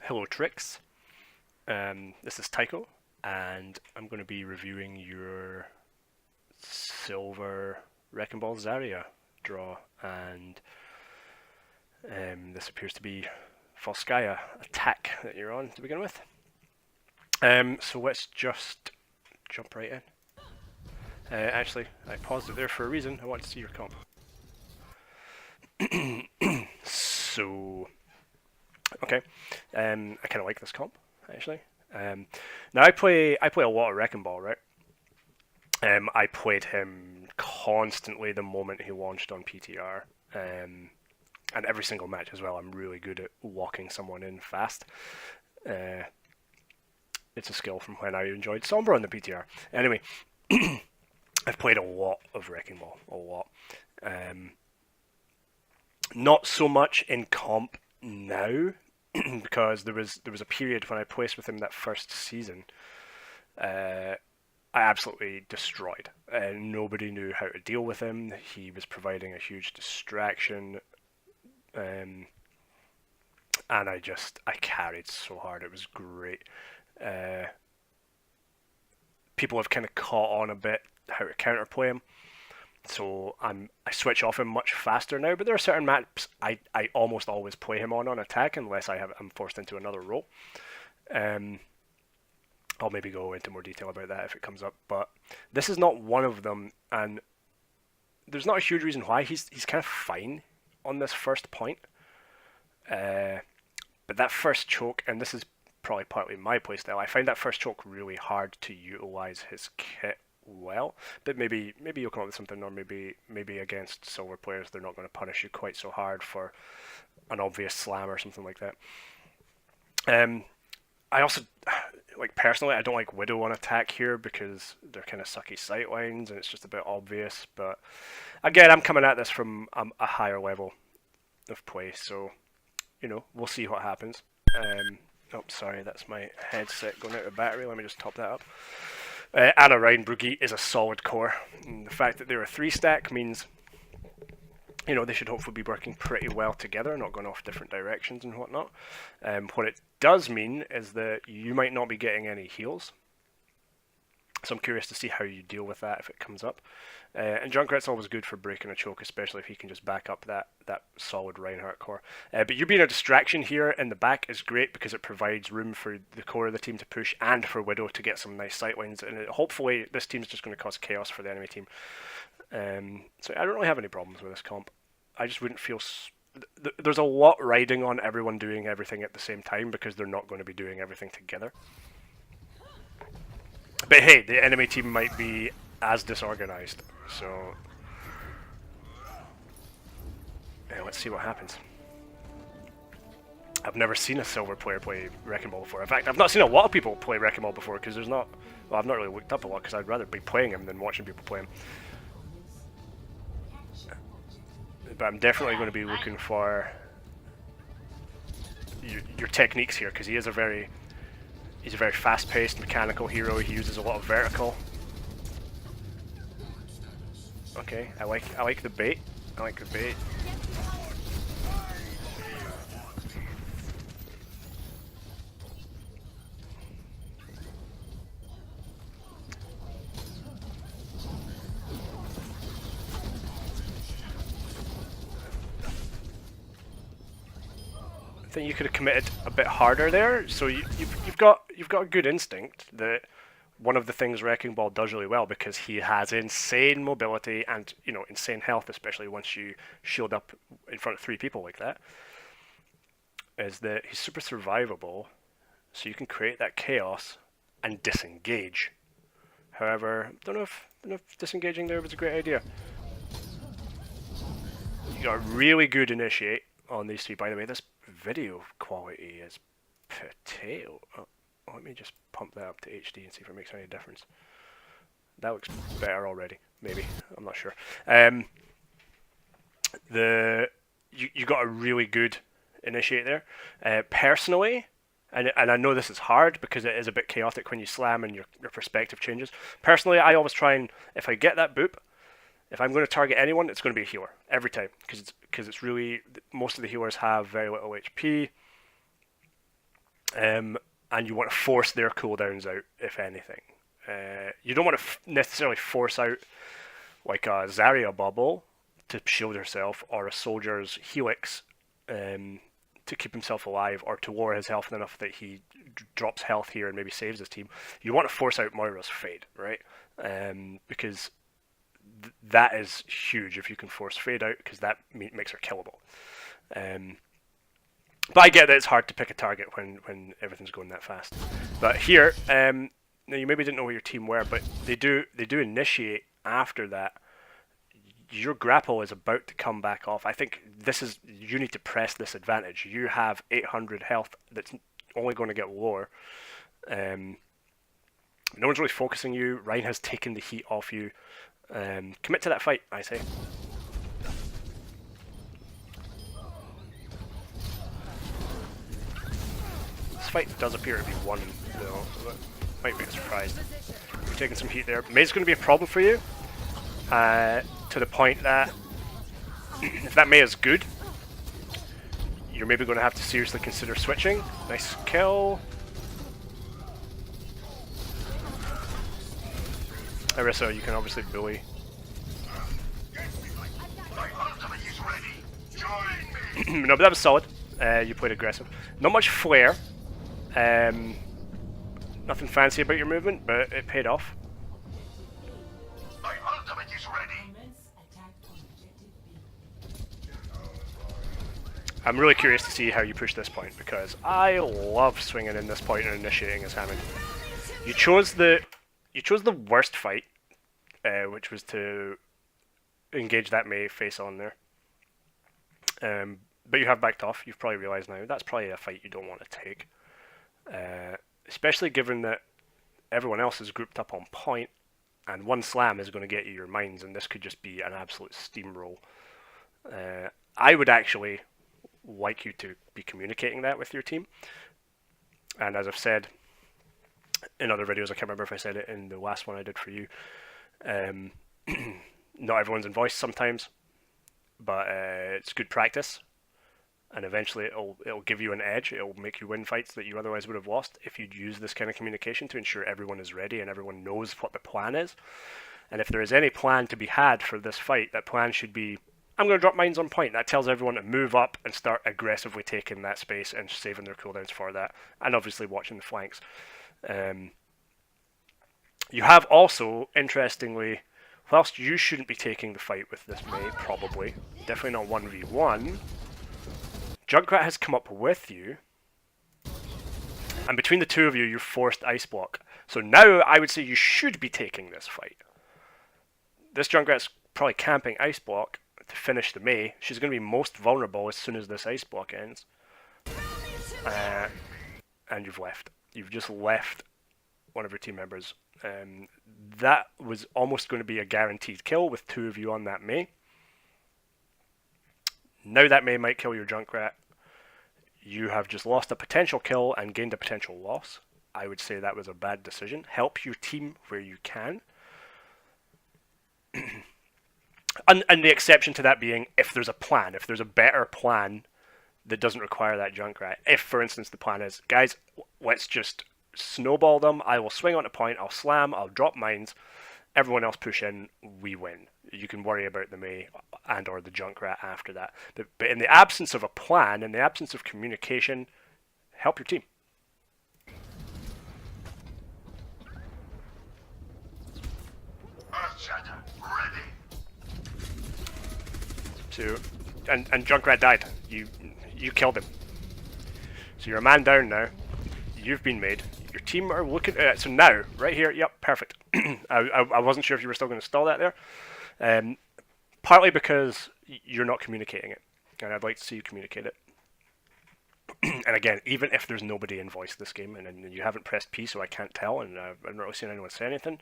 Hello TRYX, this is Tycho, and I'm going to be reviewing your silver Wrecking Ball Zarya draw, and this appears to be Volskaya attack that you're on to begin with. So let's just jump right in. Actually, I paused it there for a reason. I want to see your comp. So, okay, I kind of like this comp actually. Now I play a lot of Wrecking Ball, right? I played him constantly the moment he launched on PTR, and every single match as well. I'm really good at locking someone in fast. It's a skill from when I enjoyed Sombra on the PTR. Anyway, I've played a lot of Wrecking Ball, a lot. Not so much in comp now, because there was a period when I placed with him that first season. I absolutely destroyed. Nobody knew how to deal with him. He was providing a huge distraction, and I carried so hard. It was great. People have kind of caught on a bit how to counterplay him, so I switch off him much faster now. But there are certain maps I almost always play him on attack unless I'm forced into another role. I'll maybe go into more detail about that if it comes up, but this is not one of them, and there's not a huge reason why. He's kind of fine on this first point, but that first choke, and this is probably partly my playstyle, I find that first choke really hard to utilize his kit well, but maybe you'll come up with something, or maybe against silver players they're not going to punish you quite so hard for an obvious slam or something like that. I also, like, personally, I don't like Widow on attack here because they're kind of sucky sightlines and it's just a bit obvious. But again, I'm coming at this from a higher level of play, so we'll see what happens. Oh, sorry, that's my headset going out of battery. Let me just top that up. Anna Ryan Brigitte is a solid core. And the fact that they're a 3-stack means they should hopefully be working pretty well together, not going off different directions and whatnot. What it does mean is that you might not be getting any heals. So I'm curious to see how you deal with that if it comes up. And Junkrat's always good for breaking a choke, especially if he can just back up that solid Reinhardt core. But you being a distraction here in the back is great because it provides room for the core of the team to push and for Widow to get some nice sightlines. And hopefully this team's just going to cause chaos for the enemy team. So I don't really have any problems with this comp. I just wouldn't feel... There's a lot riding on everyone doing everything at the same time because they're not going to be doing everything together. But hey, the enemy team might be as disorganized, so... Yeah, let's see what happens. I've never seen a silver player play Wrecking Ball before. In fact, I've not seen a lot of people play Wrecking Ball before because there's not... Well, I've not really looked up a lot because I'd rather be playing him than watching people play him. But I'm definitely going to be looking for your techniques here because he's a very fast-paced mechanical hero. He uses a lot of vertical. Okay, I like the bait. I like the bait. I think you could have committed a bit harder there. So you've got a good instinct that one of the things Wrecking Ball does really well, because he has insane mobility and insane health, especially once you shield up in front of 3 people like that, is that he's super survivable. So you can create that chaos and disengage. However, I don't know if disengaging there was a great idea. You got a really good initiate on these 3. By the way, this video quality is potato. Oh, let me just pump that up to HD and see if it makes any difference. That looks better already. Maybe, I'm not sure. You got a really good initiate there. Personally, and I know this is hard because it is a bit chaotic when you slam and your perspective changes. Personally, I always try and, if I get that boop, if I'm going to target anyone, it's going to be a healer every time because it's really, most of the healers have very little HP. and you want to force their cooldowns out, if anything. You don't want to necessarily force out like a Zarya bubble to shield herself, or a soldier's helix to keep himself alive, or to lower his health enough that he drops health here and maybe saves his team. You want to force out Moira's Fade, right? Because that is huge if you can force Fade out, because that makes her killable. But I get that it's hard to pick a target when everything's going that fast. But here, now you maybe didn't know where your team were, but they do initiate after that. Your grapple is about to come back off. I think you need to press this advantage. You have 800 health that's only going to get lower. No one's really focusing you. Rein has taken the heat off you. Commit to that fight, I say. This fight does appear to be won, though. That might be a surprise. You're taking some heat there. May's going to be a problem for you. To the point that if that Mei is good, you're maybe going to have to seriously consider switching. Nice kill. Orisa, you can obviously bully. No, but that was solid. You played aggressive. Not much flair. Nothing fancy about your movement, but it paid off. I'm really curious to see how you push this point, because I love swinging in this point and initiating as Hammond. You chose the worst fight, which was to engage that Mei face on there. But you have backed off. You've probably realised now that's probably a fight you don't want to take, especially given that everyone else is grouped up on point, and one slam is going to get you your mines, and this could just be an absolute steamroll. I would actually like you to be communicating that with your team, and as I've said in other videos, I can't remember if I said it in the last one I did for you, not everyone's in voice sometimes, but it's good practice, and eventually it'll give you an edge. It'll make you win fights that you otherwise would have lost if you'd use this kind of communication to ensure everyone is ready and everyone knows what the plan is. And if there is any plan to be had for this fight, that plan should be, I'm going to drop mines on point. That tells everyone to move up and start aggressively taking that space and saving their cooldowns for that, and obviously watching the flanks. You have also, interestingly, whilst you shouldn't be taking the fight with this Mei, probably, definitely not 1v1, Junkrat has come up with you, and between the two of you, you've forced Ice Block. So now I would say you should be taking this fight. This Junkrat's probably camping Ice Block to finish the Mei. She's going to be most vulnerable as soon as this Ice Block ends. And you've left. You've just left one of your team members. That was almost going to be a guaranteed kill with two of you on that Mei. Now that Mei might kill your Junkrat. You have just lost a potential kill and gained a potential loss. I would say that was a bad decision. Help your team where you can. and the exception to that being if there's a plan, if there's a better plan that doesn't require that Junkrat. If, for instance, the plan is, guys, let's just snowball them. I will swing on a point, I'll slam, I'll drop mines, everyone else push in, we win. You can worry about the Mei and or the Junkrat after that. But in the absence of a plan, in the absence of communication, help your team. So, and Junkrat died. You killed him. So you're a man down now. You've been made. Your team are looking at it. So now, right here, yep, perfect. I wasn't sure if you were still going to stall that there. Partly because you're not communicating it, and I'd like to see you communicate it. And again, even if there's nobody in voice this game, and you haven't pressed P, so I can't tell, and I've not really seen anyone say anything,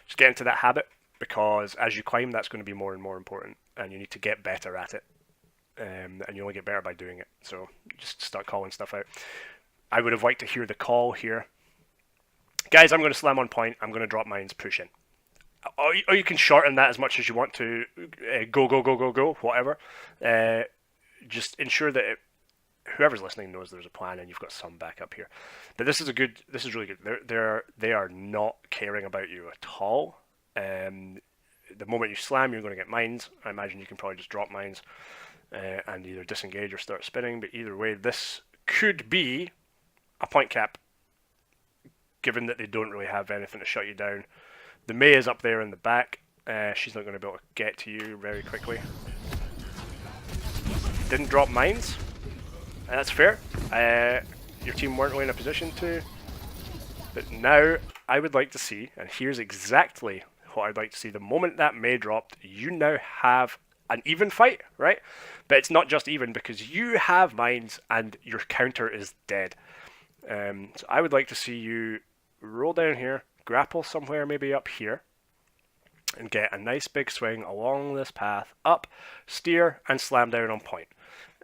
just get into that habit, because as you climb, that's going to be more and more important, and you need to get better at it. And you only get better by doing it, so just start calling stuff out. I would have liked to hear the call here. Guys, I'm going to slam on point, I'm going to drop mines, push in. Or you can shorten that as much as you want to, go, whatever. Just ensure that whoever's listening knows there's a plan and you've got some backup here. But this is really good. They are not caring about you at all. The moment you slam, you're going to get mines. I imagine you can probably just drop mines and either disengage or start spinning. But either way, this could be a point cap, given that they don't really have anything to shut you down. The Mei is up there in the back. She's not going to be able to get to you very quickly. Didn't drop mines. That's fair. Your team weren't really in a position to. But now I would like to see, and here's exactly what I'd like to see. The moment that Mei dropped, you now have an even fight, right? But it's not just even because you have mines and your counter is dead. So I would like to see you roll down here, grapple somewhere maybe up here, and get a nice big swing along this path, up, steer, and slam down on point.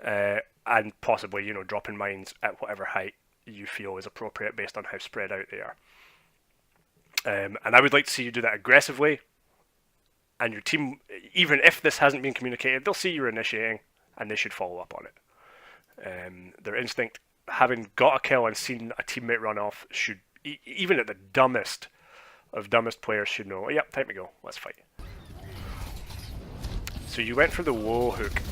And possibly, you know, dropping mines at whatever height you feel is appropriate based on how spread out they are. And I would like to see you do that aggressively. And your team, even if this hasn't been communicated, they'll see you're initiating, and they should follow up on it. Their instinct, having got a kill and seen a teammate run off, should, even at the dumbest of dumbest players, should know, yep, time to go, let's fight. So you went for the low hook.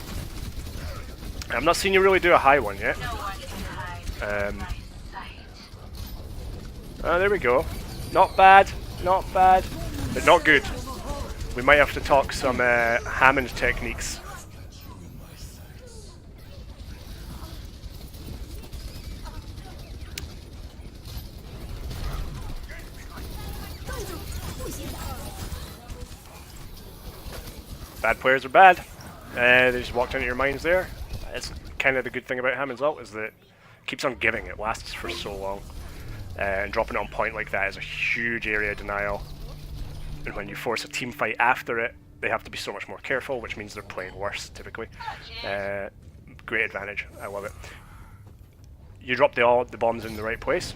I'm not seeing you really do a high one yet. There we go. Not bad, but not good. We might have to talk some Hammond techniques. Bad players are bad. They just walked into your mines there. It's kind of the good thing about Hammond's ult is that it keeps on giving. It lasts for so long. And dropping it on point like that is a huge area denial. And when you force a team fight after it, they have to be so much more careful, which means they're playing worse, typically. Great advantage. I love it. You dropped the bombs in the right place.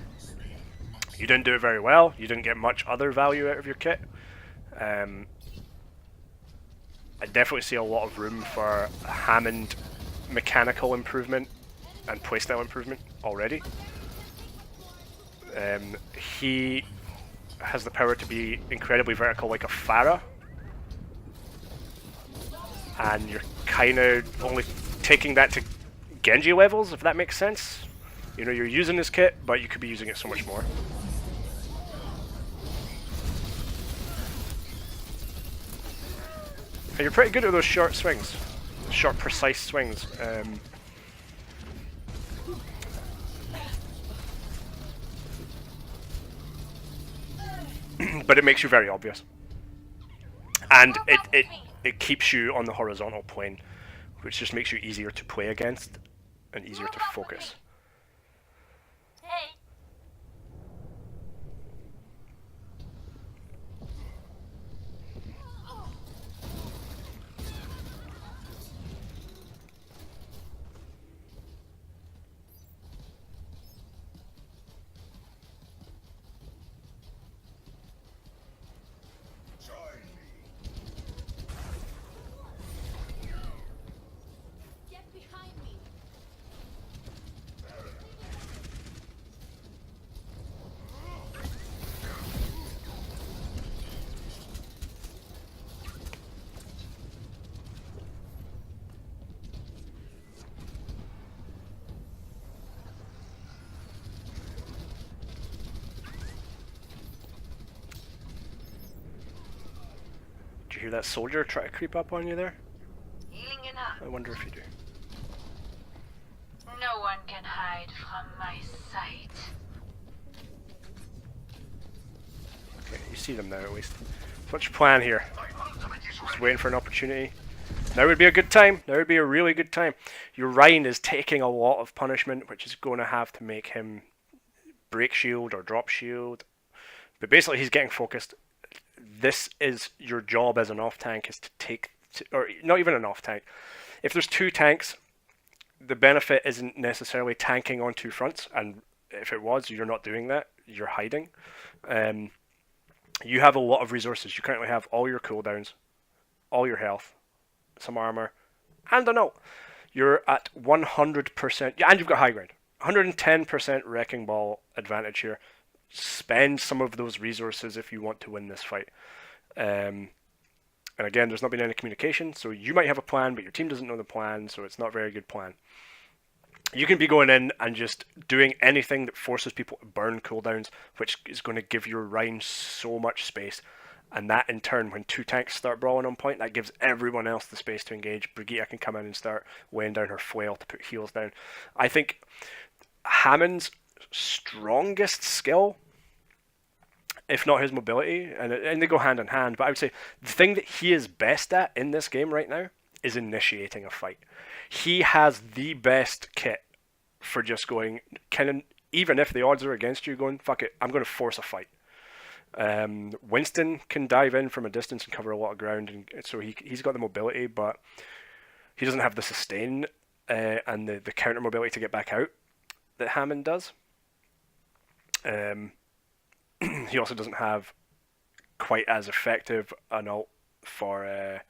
You didn't do it very well. You didn't get much other value out of your kit. I definitely see a lot of room for Hammond mechanical improvement and playstyle improvement already. He has the power to be incredibly vertical like a Pharah, and you're kind of only taking that to Genji levels, if that makes sense. You know, you're using this kit, but you could be using it so much more. And you're pretty good at those short swings, short precise swings. But it makes you very obvious, and it keeps you on the horizontal plane, which just makes you easier to play against and easier to focus. Did you hear that soldier try to creep up on you there? I wonder if you do. No one can hide from my sight. Okay, you see them now at least. So what's your plan here? Just waiting for an opportunity. Now would be a good time. Now would be a really good time. Your Rhine is taking a lot of punishment, which is going to have to make him break shield or drop shield. But basically he's getting focused. This is your job as an off tank, is to take, or not even an off tank. If there's two tanks, the benefit isn't necessarily tanking on two fronts, and if it was, you're not doing that, you're hiding. You have a lot of resources. You currently have all your cooldowns, all your health, some armor, and an ult. You're at 100%. Yeah, and you've got high ground. 110% wrecking ball advantage here. Spend some of those resources if you want to win this fight. And again, there's not been any communication, so you might have a plan, but your team doesn't know the plan, so it's not a very good plan. You can be going in and just doing anything that forces people to burn cooldowns, which is going to give your Rhine so much space. And that in turn, when two tanks start brawling on point, that gives everyone else the space to engage. Brigitte can come in and start weighing down her flail to put heals down. I think Hammond's strongest skill, if not his mobility, and they go hand in hand, but I would say the thing that he is best at in this game right now is initiating a fight. He has the best kit for just going, even if the odds are against you, going, fuck it, I'm going to force a fight. Winston can dive in from a distance and cover a lot of ground, and so he's got the mobility, but he doesn't have the sustain and the counter mobility to get back out that Hammond does. He also doesn't have quite as effective an ult for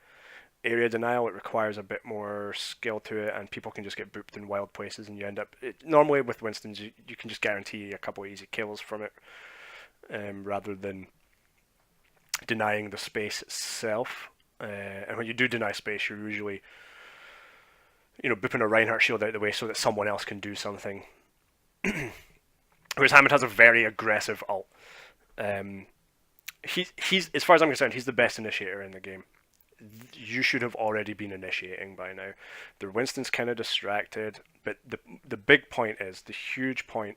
area denial. It requires a bit more skill to it, and people can just get booped in wild places, and you end up... normally with Winston's, you can just guarantee a couple of easy kills from it, rather than denying the space itself. And when you do deny space, you're usually, booping a Reinhardt shield out of the way so that someone else can do something. Whereas Hammond has a very aggressive ult. He's as far as I'm concerned, he's the best initiator in the game. You should have already been initiating by now. The Winston's kind of distracted, but the big point is, the huge point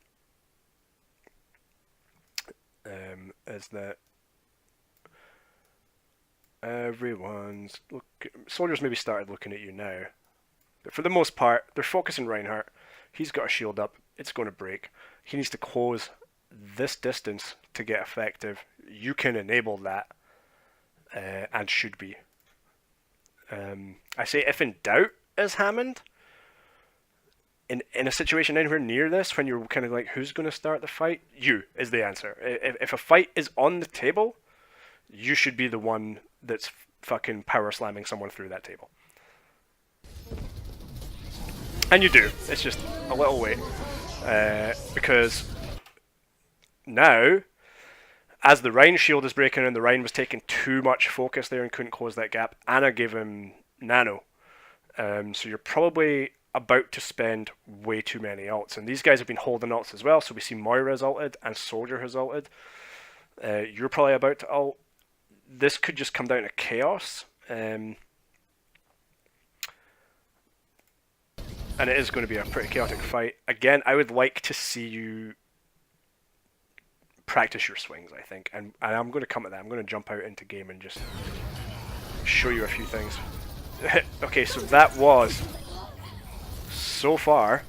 is that soldiers maybe started looking at you now, but for the most part, they're focusing Reinhardt. He's got a shield up. It's going to break. He needs to close this distance to get effective. You can enable that, and should be. I say if in doubt as Hammond, in a situation anywhere near this, when you're kind of like, who's going to start the fight? You is the answer. If a fight is on the table, you should be the one that's fucking power slamming someone through that table. And you do. It's just a little wait. Because now, as the Rhine shield is breaking and the Rhine was taking too much focus there and couldn't close that gap, Anna gave him nano. So you're probably about to spend way too many ults. And these guys have been holding ults as well. So we see Moira has ulted and Soldier has ulted. You're probably about to ult. This could just come down to chaos. And it is going to be a pretty chaotic fight. Again, I would like to see you practice your swings, I think. And I'm going to come at that. I'm going to jump out into game and just show you a few things. Okay, so that was... So far,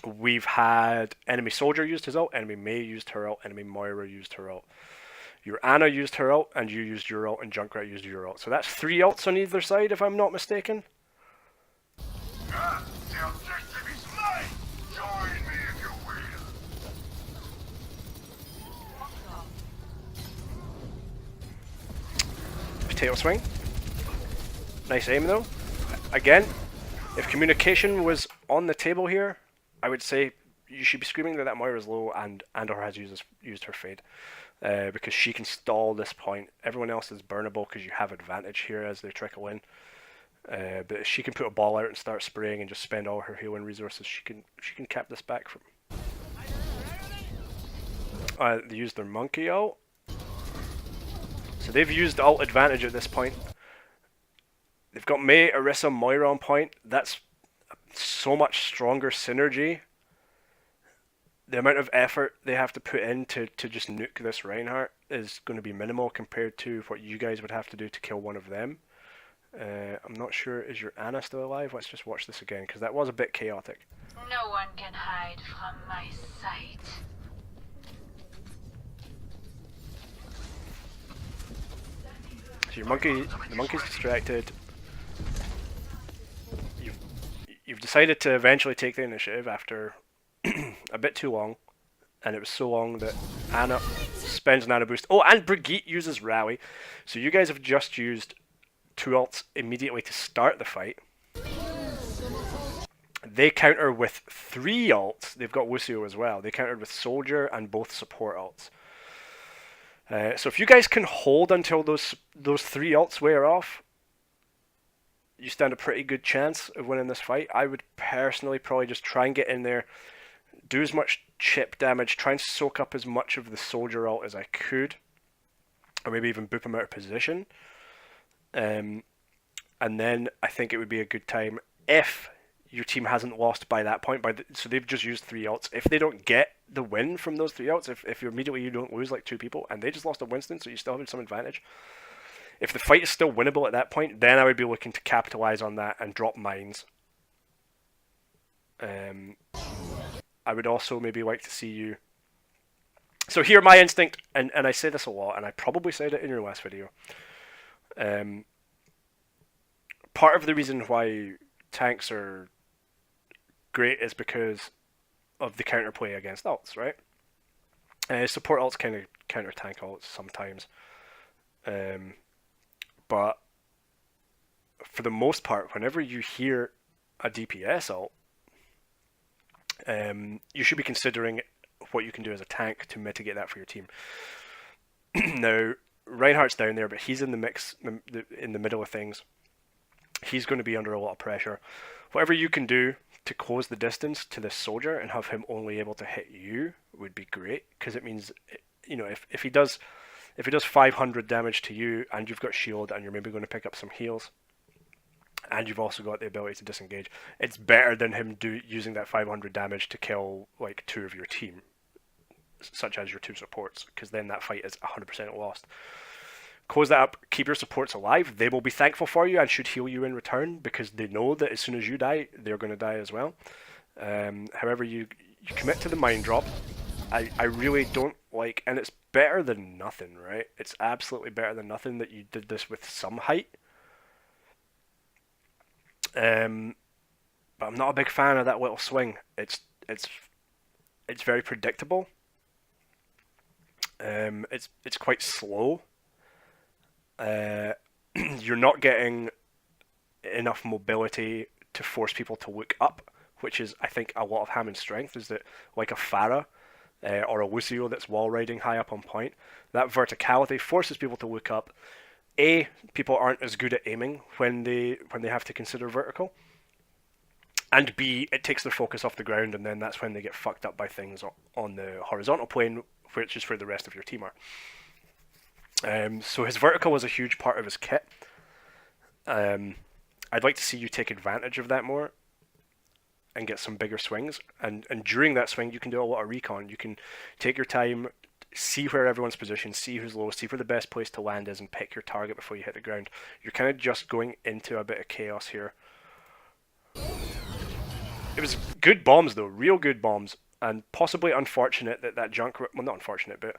we've had enemy Soldier used his ult, enemy Mei used her ult, enemy Moira used her ult. Your Anna used her ult, and you used your ult, and Junkrat used your ult. So that's 3 ults on either side, if I'm not mistaken. The objective is mine! Join me if you will! Potato swing. Nice aim though. Again, if communication was on the table here, I would say you should be screaming that Moira's low and or has used her fade. Because she can stall this point. Everyone else is burnable because you have advantage here as they trickle in. But if she can put a ball out and start spraying and just spend all her healing resources, she can cap this back from. They used their monkey ult. So they've used ult advantage at this point. They've got Mei, Orisa, Moira on point. That's so much stronger synergy. The amount of effort they have to put in to just nuke this Reinhardt is going to be minimal compared to what you guys would have to do to kill one of them. I'm not sure, is your Anna still alive? Let's just watch this again, because that was a bit chaotic. No one can hide from my sight. So your the monkey's distracted. You've decided to eventually take the initiative after a bit too long, and it was so long that Anna spends nano boost. Oh, and Brigitte uses rally. So you guys have just used 2 ults immediately to start the fight. They counter with 3 ults. They've got Wucio as well. They countered with Soldier and both support ults. So if you guys can hold until those 3 ults wear off, you stand a pretty good chance of winning this fight. I would personally probably just try and get in there, do as much chip damage, try and soak up as much of the Soldier ult as I could, or maybe even boop him out of position. And then I think it would be a good time if your team hasn't lost by that point. So they've just used 3 ults. If they don't get the win from those 3 ults, if immediately you don't lose like 2 people, and they just lost a Winston, so you still have some advantage. If the fight is still winnable at that point, then I would be looking to capitalize on that and drop mines. I would also maybe like to see you... So here, my instinct, and I say this a lot, and I probably said it in your last video. Part of the reason why tanks are great is because of the counterplay against ults, right? Support ults kind of counter tank ults sometimes. But for the most part, whenever you hear a DPS ult, you should be considering what you can do as a tank to mitigate that for your team. Now, Reinhardt's down there, but he's in the mix, in the middle of things. He's going to be under a lot of pressure. Whatever you can do to close the distance to this Soldier and have him only able to hit you would be great, because it means, you know, if he does 500 damage to you and you've got shield and you're maybe going to pick up some heals, and you've also got the ability to disengage, it's better than him using that 500 damage to kill like 2 of your team, such as your 2 supports, because then that fight is 100% lost. Close that up, keep your supports alive. They will be thankful for you and should heal you in return, because they know that as soon as you die, they're going to die as well. However, you commit to the mine drop. I really don't like, and it's better than nothing, right? It's absolutely better than nothing that you did this with some height. But I'm not a big fan of that little swing. It's very predictable. It's quite slow. You're not getting enough mobility to force people to look up, which is, I think, a lot of Hammond's strength, is that like a Pharah or a Lucio that's wall riding high up on point, that verticality forces people to look up. A, people aren't as good at aiming when they have to consider vertical, and B, it takes their focus off the ground, and then that's when they get fucked up by things on the horizontal plane, which is where the rest of your team are. So his vertical was a huge part of his kit. I'd like to see you take advantage of that more and get some bigger swings. And during that swing, you can do a lot of recon. You can take your time, see where everyone's positioned, see who's low, see where the best place to land is, and pick your target before you hit the ground. You're kind of just going into a bit of chaos here. It was good bombs, though. Real good bombs. And possibly unfortunate that junk... Well, not unfortunate, but...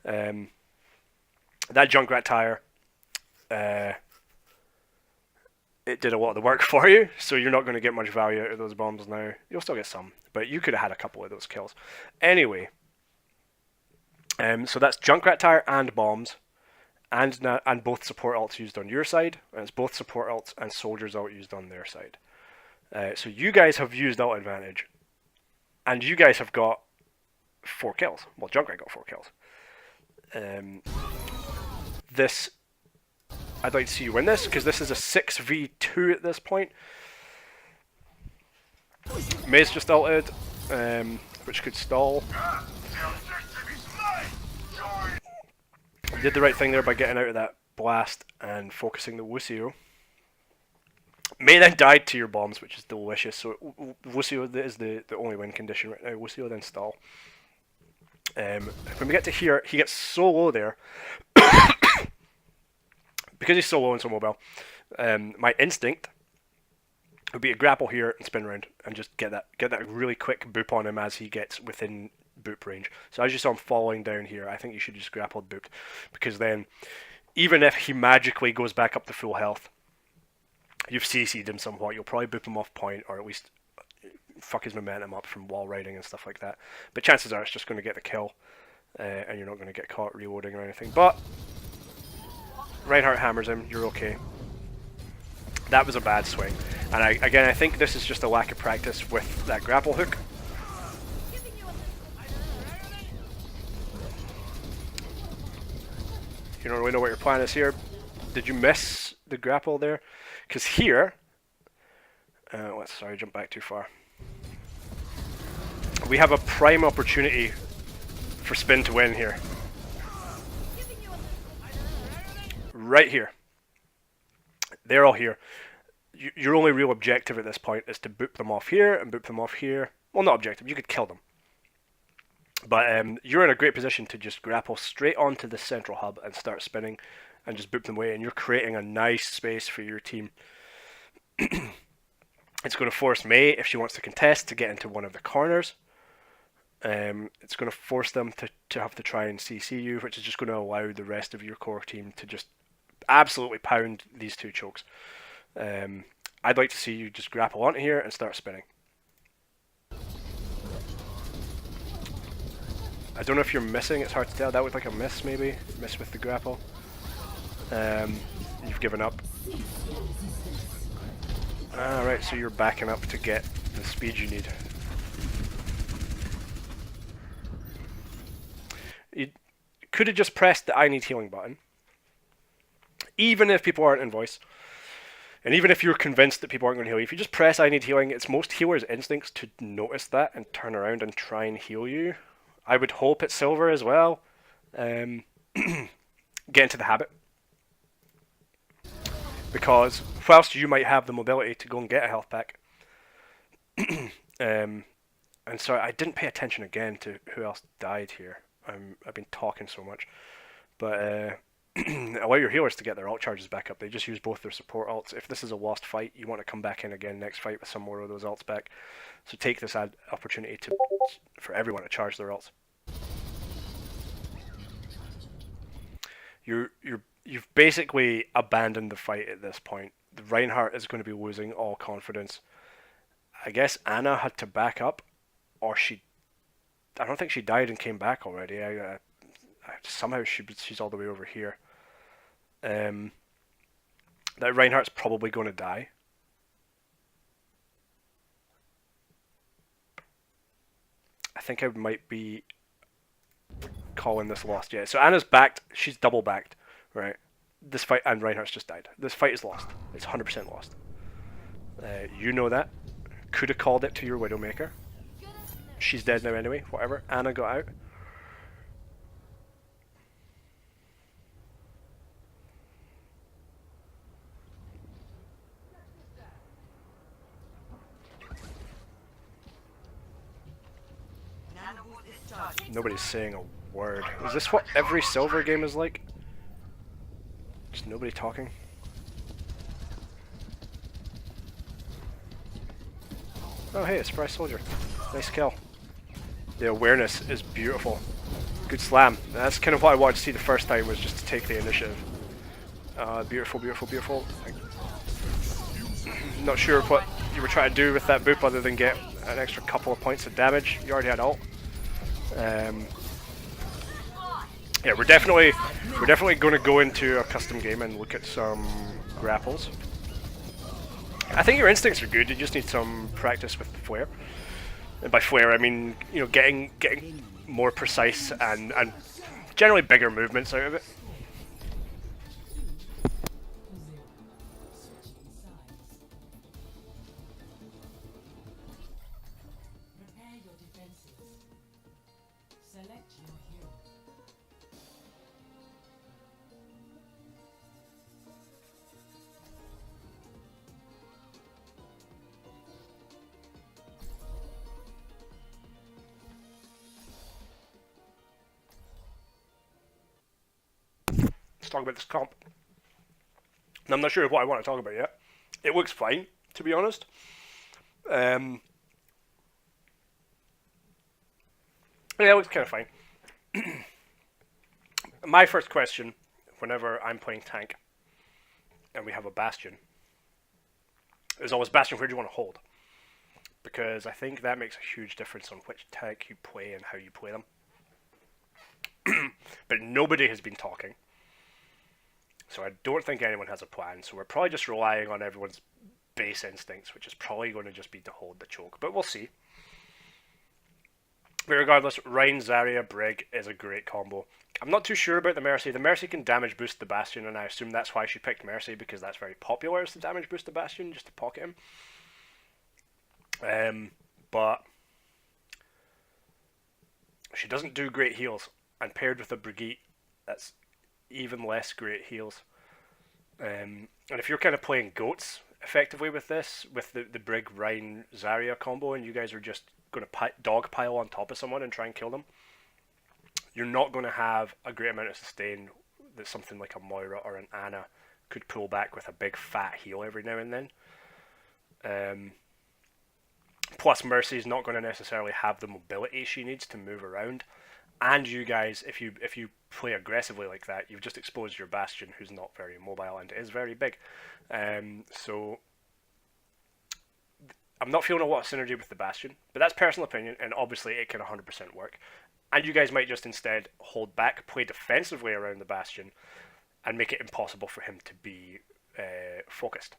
that Junkrat tire, it did a lot of the work for you, so you're not going to get much value out of those bombs now. You'll still get some, but you could have had a couple of those kills. Anyway, so that's Junkrat tire and bombs, and both support ults used on your side, and it's both support ults and soldiers ult used on their side. So you guys have used ult advantage, and you guys have got 4 kills. Well, Junkrat got 4 kills. This, I'd like to see you win this, because this is a 6v2 at this point. Maze just ulted, which could stall. You did the right thing there by getting out of that blast and focusing the Wucio. May then died to your bombs, which is delicious. So Wucio is the only win condition right now. Wucio then stall. When we get to here, he gets so low there. Because he's so low and so mobile, my instinct would be to grapple here and spin around and just get that really quick boop on him as he gets within boop range. So as you saw him falling down here, I think you should just grapple booped, because then even if he magically goes back up to full health, you've CC'd him somewhat. You'll probably boop him off point, or at least fuck his momentum up from wall riding and stuff like that. But chances are it's just going to get the kill, and you're not going to get caught reloading or anything. But Reinhardt hammers him, you're okay. That was a bad swing. And again, I think this is just a lack of practice with that grapple hook. You don't really know what your plan is here. Did you miss the grapple there? Because here... sorry, jump back too far. We have a prime opportunity for Spin to win here. Right here. They're all here. Your only real objective at this point is to boop them off here and boop them off here. Well, not objective, you could kill them. But you're in a great position to just grapple straight onto the central hub and start spinning and just boop them away, and you're creating a nice space for your team. It's going to force Mei, if she wants to contest, to get into one of the corners. It's going to force them to have to try and CC you, which is just going to allow the rest of your core team to just absolutely pound these two chokes. I'd like to see you just grapple onto here and start spinning. I don't know if you're missing, it's hard to tell. That looked like a miss, maybe. Miss with the grapple. You've given up. Alright, so you're backing up to get the speed you need. You could have just pressed the I need healing button. Even if people aren't in voice. And even if you're convinced that people aren't going to heal you, if you just press I need healing, it's most healers' instincts to notice that and turn around and try and heal you. I would hope it's silver as well. Get into the habit. Because whilst you might have the mobility to go and get a health pack, and sorry, I didn't pay attention again to who else died here. I've been talking so much. But allow your healers to get their ult charges back up. They just use both their support ults. If this is a lost fight, you want to come back in again next fight with some more of those ults back. So take this opportunity for everyone to charge their ults. You've basically abandoned the fight at this point. The Reinhardt is going to be losing all confidence. I guess Anna had to back up, or I don't think she died and came back already. Somehow she's all the way over here. That Reinhardt's probably going to die. I think I might be calling this lost. Yeah, so Anna's backed. She's double backed, right? This fight, and Reinhardt's just died. This fight is lost. It's 100% lost. You know that. Could have called it to your Widowmaker. She's dead now anyway. Whatever. Anna got out. Nobody's saying a word. Is this what every silver game is like? Just nobody talking? Oh hey, a surprise soldier. Nice kill. The awareness is beautiful. Good slam. That's kind of what I wanted to see the first time, was just to take the initiative. Beautiful, beautiful, beautiful. Not sure what you were trying to do with that boop other than get an extra couple of points of damage. You already had ult. Yeah, we're definitely going to go into a custom game and look at some grapples. I think your instincts are good. You just need some practice with the flare. And by flare, I mean, you know, getting more precise and generally bigger movements out of it. Let's talk about this comp. And I'm not sure what I want to talk about yet. It looks fine, to be honest. Yeah, it looks kind of fine. My first question, whenever I'm playing tank, and we have a Bastion, is always, Bastion, where do you want to hold? Because I think that makes a huge difference on which tank you play and how you play them. But nobody has been talking. So I don't think anyone has a plan. So we're probably just relying on everyone's base instincts, which is probably going to just be to hold the choke. But we'll see. But regardless, Rein, Zarya, Brig is a great combo. I'm not too sure about the Mercy. The Mercy can damage boost the Bastion, and I assume that's why she picked Mercy, because that's very popular as to damage boost the Bastion, just to pocket him. But she doesn't do great heals, and paired with a Brigitte, that's even less great heals. And if you're kind of playing goats effectively with this, with the Brig, Rein, Zarya combo, and you guys are just going to dogpile on top of someone and try and kill them, you're not going to have a great amount of sustain that something like a Moira or an Ana could pull back with a big fat heal every now and then. Plus, Mercy's not going to necessarily have the mobility she needs to move around. And you guys, if you play aggressively like that, you've just exposed your Bastion, who's not very mobile and is very big. So I'm not feeling a lot of synergy with the Bastion, but that's personal opinion, and obviously it can 100% work. And you guys might just instead hold back, play defensively around the Bastion, and make it impossible for him to be focused.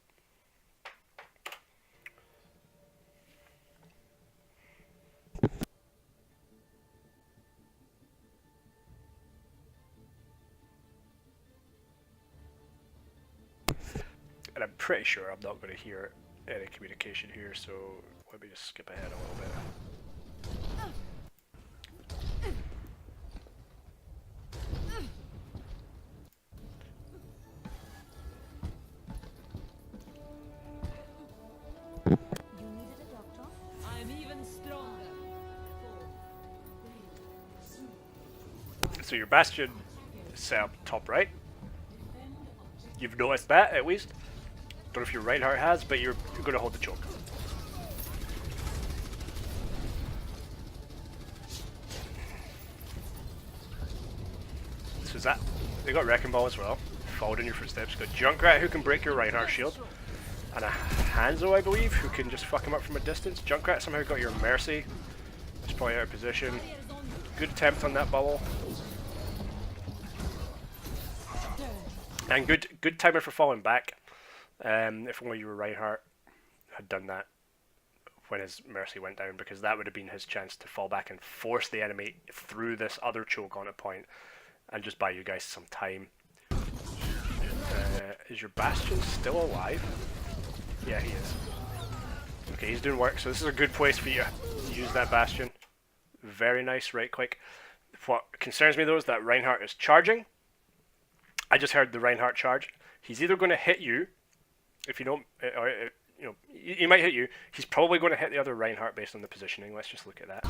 And I'm pretty sure I'm not going to hear any communication here, so let me just skip ahead a little bit. So your Bastion is set up top right. You've noticed that, at least. Don't know if your Reinhardt has, but you're going to hold the choke. So is that... They got Wrecking Ball as well. Followed in your footsteps. Got Junkrat, who can break your Reinhardt shield. And a Hanzo, I believe, who can just fuck him up from a distance. Junkrat somehow got your Mercy. It's probably out of position. Good attempt on that bubble. And good timer for falling back. If only your Reinhardt had done that when his Mercy went down, because that would have been his chance to fall back and force the enemy through this other choke on a point and just buy you guys some time. Is your Bastion still alive? Yeah, he is. Okay, he's doing work, so this is a good place for you to use that Bastion. Very nice right click. What concerns me though is that Reinhardt is charging. I just heard the Reinhardt charge. He's either going to hit you, if you don't, or you know, he might hit you. He's probably going to hit the other Reinhardt based on the positioning. Let's just look at that.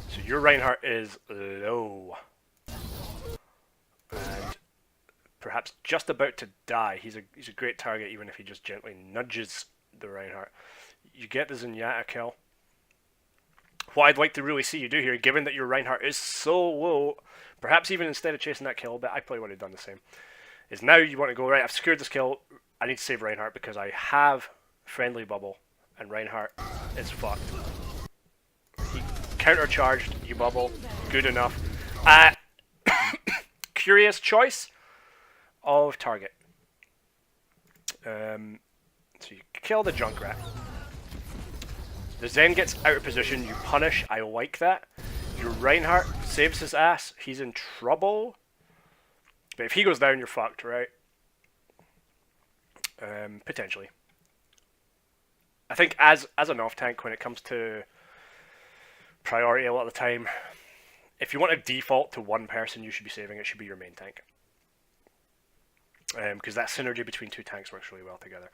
So your Reinhardt is low, and perhaps just about to die. He's a great target, even if he just gently nudges the Reinhardt. You get the Zenyatta kill. What I'd like to really see you do here, given that your Reinhardt is so low, perhaps even instead of chasing that kill, but I probably would have done the same, is now you want to go, right, I've secured this kill, I need to save Reinhardt because I have friendly bubble, and Reinhardt is fucked. He countercharged, you bubble, good enough. Curious choice of target. So you kill the Junkrat. The Zen gets out of position, you punish, I like that. Your Reinhardt saves his ass, he's in trouble. But if he goes down, you're fucked, right? Potentially. I think as an off-tank, when it comes to priority a lot of the time, if you want to default to one person you should be saving, it should be your main tank. Because that synergy between two tanks works really well together.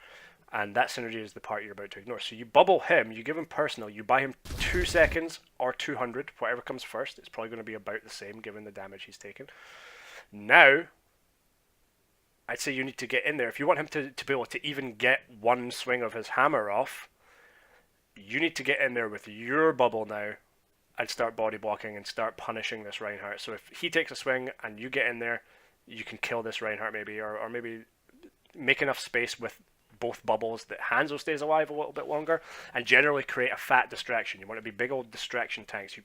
And that synergy is the part you're about to ignore. So you bubble him, you give him personal, you buy him 2 seconds or 200, whatever comes first. It's probably going to be about the same given the damage he's taken. Now, I'd say you need to get in there. If you want him to be able to even get one swing of his hammer off, you need to get in there with your bubble now and start body blocking and start punishing this Reinhardt. So if he takes a swing and you get in there, you can kill this Reinhardt maybe, or maybe make enough space with both bubbles that Hanzo stays alive a little bit longer, and generally create a fat distraction. You want to be big old distraction tanks.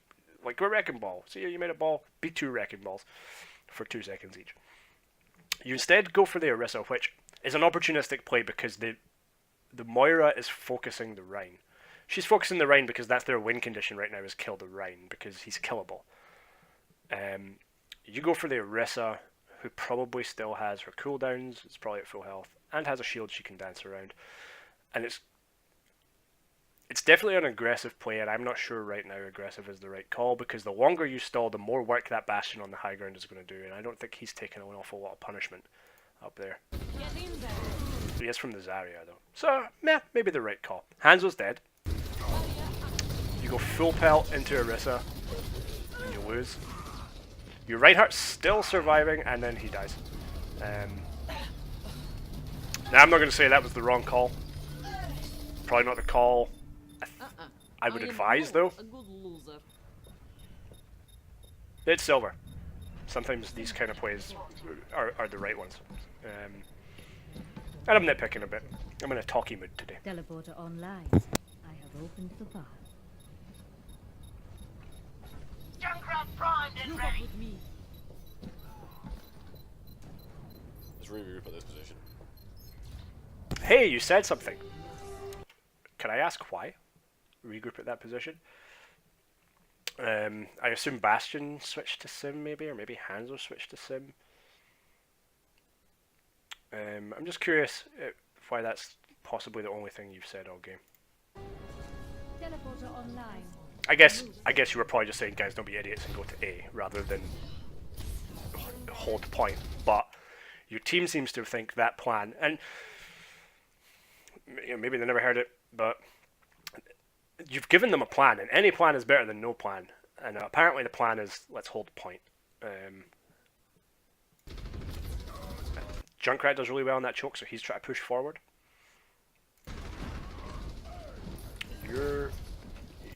like a wrecking ball. See, you made a ball, be 2 wrecking balls for 2 seconds each. You instead go for the Orisa, which is an opportunistic play because the Moira is focusing the Rein. She's focusing the Rein because that's their win condition right now, is kill the Rein, because he's killable. You go for the Orisa, who probably still has her cooldowns, it's probably at full health, and has a shield she can dance around. And it's definitely an aggressive play, and I'm not sure right now aggressive is the right call, because the longer you stall, the more work that Bastion on the high ground is going to do, and I don't think he's taking an awful lot of punishment up there. He is from the Zarya, though. So, maybe the right call. Hanzo's dead. You go full pelt into Orisa, and you lose. Your Reinhardt's still surviving, and then he dies. Now, I'm not going to say that was the wrong call. Probably not the call I would advise, though. It's silver. Sometimes these kind of plays are the right ones. And I'm nitpicking a bit. I'm in a talky mood today. Teleporter online. I have opened the bar. Junkrat primed and ready. Let's regroup at this position. Hey, you said something. Can I ask why? Regroup at that position? I assume Bastion switched to Sim, maybe, or maybe Hanzo switched to Sim. I'm just curious why that's possibly the only thing you've said all game. Teleporter online. I guess you were probably just saying, guys, don't be idiots and go to A rather than hold point. But your team seems to think that plan, and you know, maybe they never heard it, but you've given them a plan, and any plan is better than no plan. And apparently the plan is let's hold point. Junkrat does really well on that choke, so he's trying to push forward.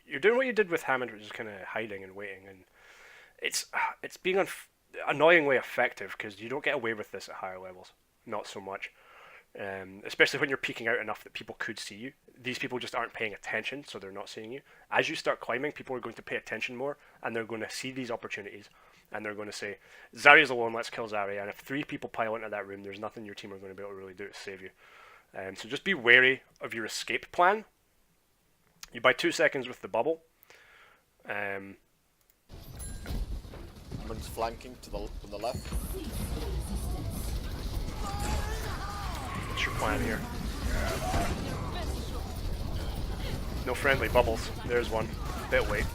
You're doing what you did with Hammond, which is kind of hiding and waiting, and it's being annoyingly effective because you don't get away with this at higher levels. Not so much, especially when you're peeking out enough that people could see you. These people just aren't paying attention, so they're not seeing you. As you start climbing, people are going to pay attention more, and they're going to see these opportunities, and they're going to say, Zarya's alone, let's kill Zarya. And if 3 people pile into that room, there's nothing your team are going to be able to really do to save you. So just be wary of your escape plan. You buy 2 seconds with the bubble. Someone's flanking to the left. What's your plan here? No friendly bubbles. There's one. Bit late.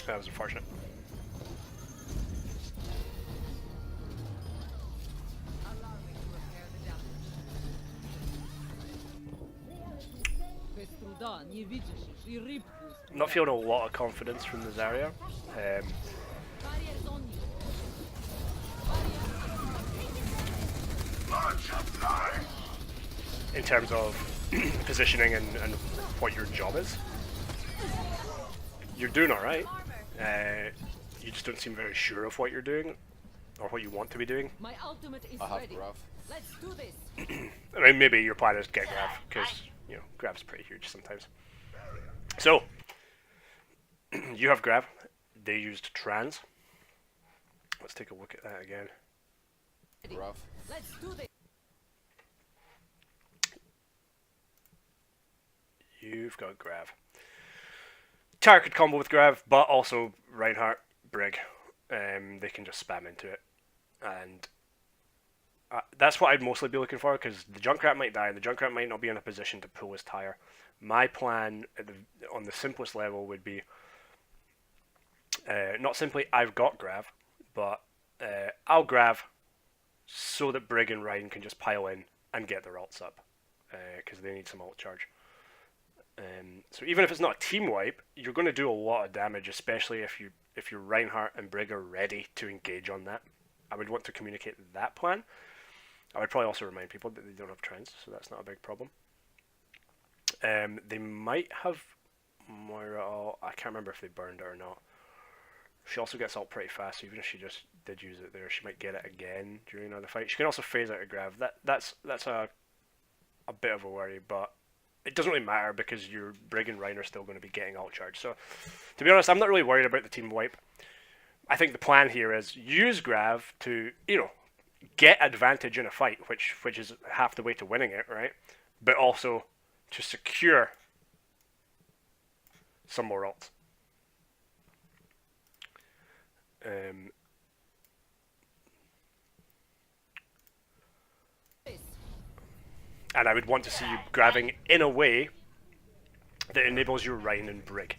That was unfortunate. I'm not feeling a lot of confidence from the Zarya. In terms of positioning and what your job is. You're doing alright. You just don't seem very sure of what you're doing, or what you want to be doing. My ultimate is I have ready. Grav. Let's do this. I mean, maybe your plan is to get Grav, because, you know, Grav's pretty huge sometimes. So, you have Grav. They used Trans. Let's take a look at that again. Grav. Let's do this. You've got Grav. Tyr could combo with Grav, but also Reinhardt, Brig. They can just spam into it. And that's what I'd mostly be looking for, because the Junkrat might die, the Junkrat might not be in a position to pull his Tyr. My plan on the simplest level would be not simply I've got Grav, but I'll Grav so that Brig and Rein can just pile in and get their ults up, because they need some ult charge. So even if it's not a team wipe, you're going to do a lot of damage, especially if your Reinhardt and Brig are ready to engage on that. I would want to communicate that plan. I would probably also remind people that they don't have trends, so that's not a big problem. They might have Moira ult. I can't remember if they burned it or not. She also gets ult pretty fast, so even if she just did use it there, she might get it again during another fight. She can also phase out a grav. That's a bit of a worry, but it doesn't really matter because your Brig and Rein are still going to be getting ult charge. So, to be honest, I'm not really worried about the team wipe. I think the plan here is use grav to, get advantage in a fight, which is half the way to winning it, right? But also to secure some more ults. And I would want to see you grabbing in a way that enables your Rein and Brig.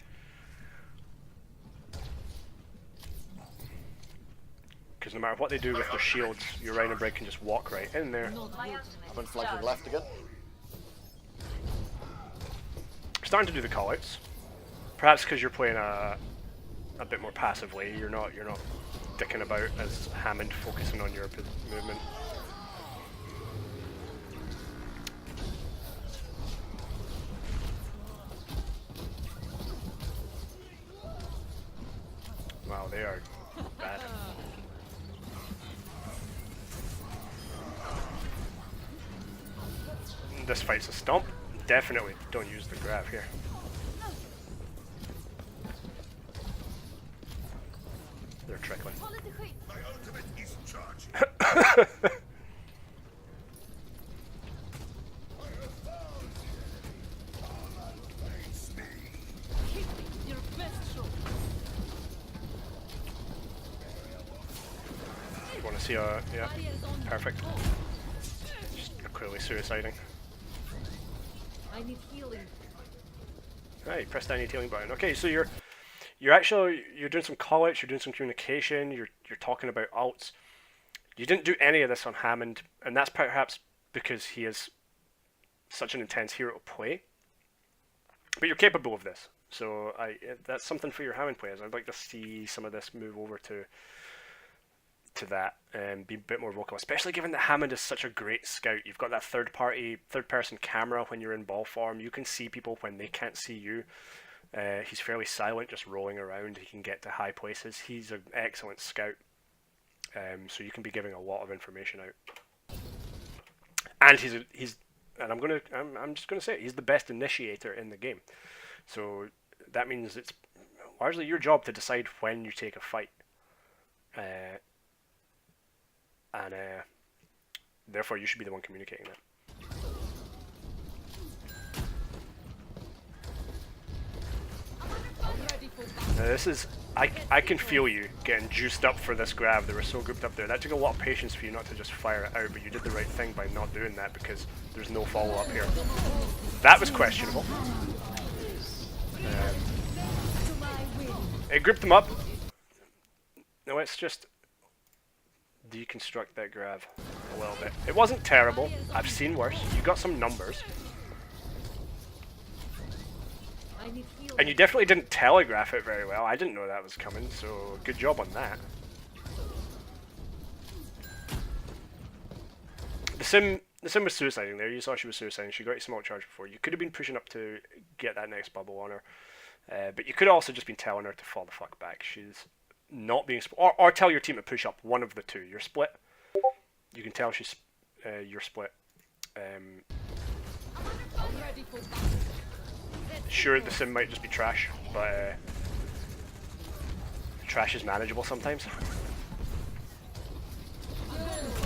Because no matter what they do with their shields, your Rein and Brig can just walk right in there. I've been flanking left again. Starting to do the callouts. Perhaps because you're playing a bit more passively. You're not dicking about as Hammond, focusing on your movement. Wow, they are bad. This fight's a stomp. Definitely don't use the grav here. They're trickling. My ultimate is charging. Your best shot. You want to see a yeah, Barriers on. perfect. Just clearly suiciding. I need healing. Right, press down your healing button. Okay, so you're doing some callouts, you're doing some communication, you're talking about ults. You didn't do any of this on Hammond, and that's perhaps because he is such an intense hero to play. But you're capable of this, so that's something for your Hammond players. I'd like to see some of this move over to that and be a bit more vocal, especially given that Hammond is such a great scout. You've got that third person camera when you're in ball form. You can see people when they can't see you. He's fairly silent, just rolling around. He can get to high places. He's an excellent scout, so you can be giving a lot of information out. And I'm just gonna say it, he's the best initiator in the game. So that means it's largely your job to decide when you take a fight. And therefore you should be the one communicating it. Now this is, I can feel you getting juiced up for this grav. They were so grouped up there. That took a lot of patience for you not to just fire it out, but you did the right thing by not doing that because there's no follow up here. That was questionable. It grouped them up. No, it's just deconstruct that grav a little bit. It wasn't terrible. I've seen worse. You got some numbers. And you definitely didn't telegraph it very well. I didn't know that was coming, so good job on that. The sim was suiciding there. You saw she was suiciding. She got a small charge before. You could have been pushing up to get that next bubble on her. But you could have also just been telling her to fall the fuck back. She's not being or tell your team to push up, one of the two. You're split. You can tell she's you're split. Sure, the sim might just be trash, but trash is manageable sometimes.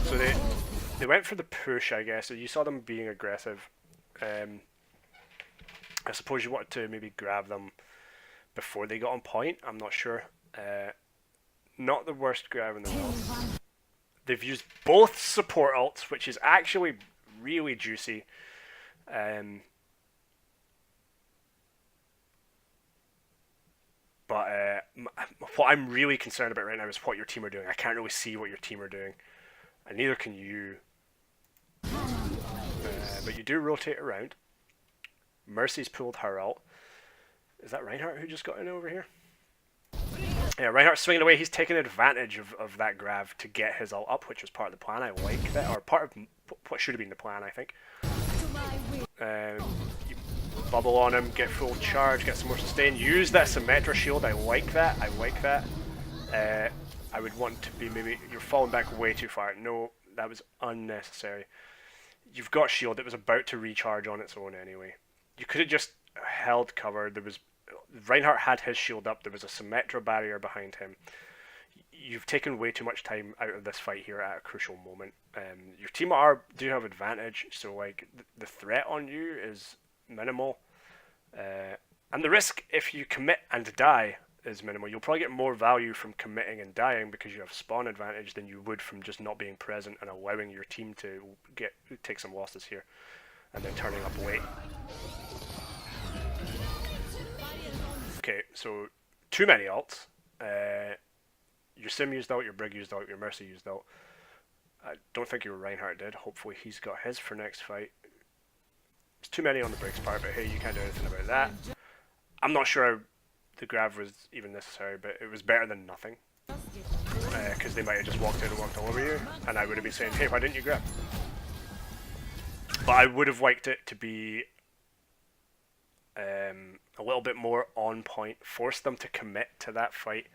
So they went for the push, I guess. So you saw them being aggressive. I suppose you wanted to maybe grab them before they got on point. I'm not sure. Not the worst grab in the world. They've used both support ults, which is actually really juicy. But what I'm really concerned about right now is what your team are doing. I can't really see what your team are doing, and neither can you. But you do rotate around. Mercy's pulled her ult. Is that Reinhardt who just got in over here? Yeah, Reinhardt's swinging away. He's taking advantage of that grav to get his ult up, which was part of the plan. I like that, or part of what should have been the plan, I think. Bubble on him, get full charge, get some more sustain. Use that Symmetra shield. I like that. I like that. I would want to be maybe you're falling back way too far. No, that was unnecessary. You've got shield. It was about to recharge on its own anyway. You could have just held cover. There was Reinhardt had his shield up. There was a Symmetra barrier behind him. You've taken way too much time out of this fight here at a crucial moment. Your team do have advantage, so like the threat on you is minimal, and the risk if you commit and die is minimal. You'll probably get more value from committing and dying because you have spawn advantage than you would from just not being present and allowing your team to take some losses here, and then turning up late. Okay, so too many ults. Your Sim used out, your Brig used out, your Mercy used out. I don't think your Reinhardt did. Hopefully he's got his for next fight. It's too many on the Brig's part, but hey, you can't do anything about that. I'm not sure the grab was even necessary, but it was better than nothing. Because they might have just walked in and walked all over you, and I would have been saying, hey, why didn't you grab? But I would have liked it to be a little bit more on point, force them to commit to that fight.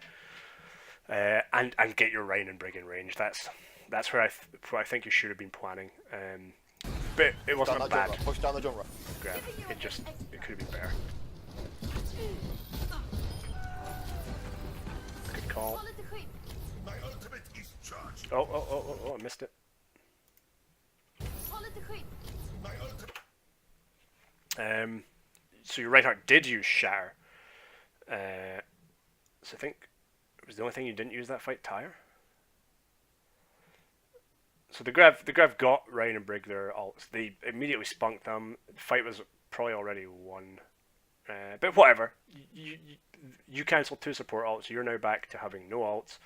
And get your Rein and Brig in range. That's where I think you should have been planning. But it wasn't a bad push down the jump grab. It could have been better. Good call. My ultimate is charged. Oh! I missed it. My ultimate. So your Reinhardt did use Shatter. So I think it was the only thing you didn't use that fight, Tire. So the Grav got Rein and Brig their ults. They immediately spunked them. The fight was probably already won. But whatever. You cancelled 2 support ults. You're now back to having no ults.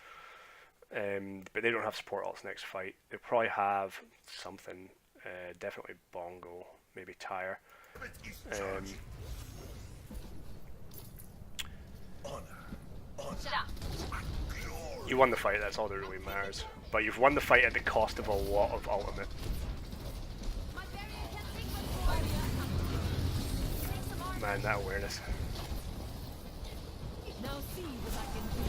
But they don't have support ults next fight. They'll probably have something. Definitely Bongo. Maybe Tire. You won the fight, that's all that really matters. But you've won the fight at the cost of a lot of ultimate. Man, that awareness. Now see what I can do.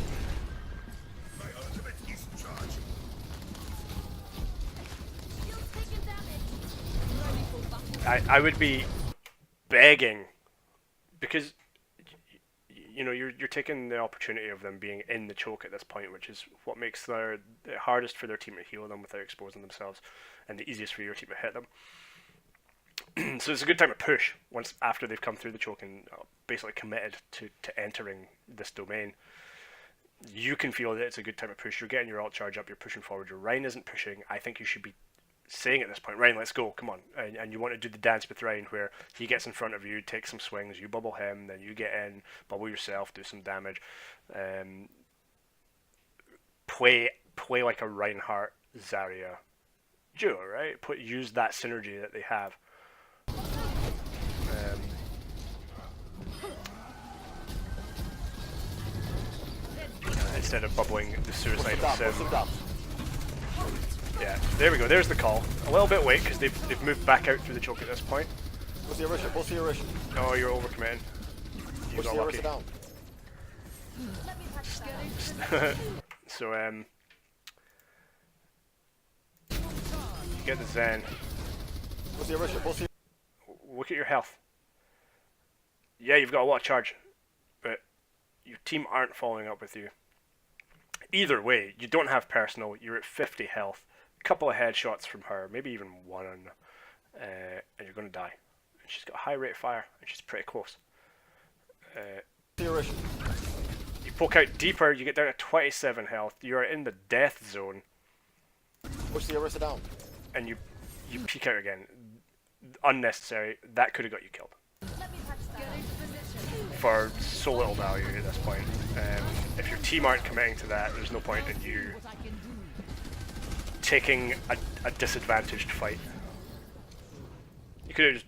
My ultimate is charged. I would be begging, because you know you're taking the opportunity of them being in the choke at this point, which is what makes the hardest for their team to heal them without exposing themselves, and the easiest for your team to hit them. So it's a good time to push once after they've come through the choke and basically committed to entering this domain. You can feel that it's a good time to push. You're getting your ult charge up. You're pushing forward. Your Rein isn't pushing. I think you should be saying at this point, Rein, let's go, come on. And you want to do the dance with Rein where he gets in front of you, takes some swings, you bubble him, then you get in, bubble yourself, do some damage. Play like a Reinhardt Zarya duo, right? Use that synergy that they have. Instead of bubbling the suicidal sim. Yeah, there we go. There's the call. A little bit late because they've moved back out through the choke at this point. What's the Orisha? What's the Orisha? Oh, you're overcommitting. You What's got the lucky. Orisha down? So get the Zen. What's the Orisha? What's the... Look at your health. Yeah, you've got a lot of charge, but your team aren't following up with you. Either way, you don't have personal. You're at 50 health. A couple of headshots from her, maybe even one, and you're going to die. And she's got a high rate of fire, and she's pretty close. The Orisha. You poke out deeper, you get down to 27 health. You're in the death zone, What's the Orisa down? and you peek out again. Unnecessary. That could have got you killed. For so little value at this point. If your team aren't committing to that, there's no point in you taking a disadvantaged fight. You could have just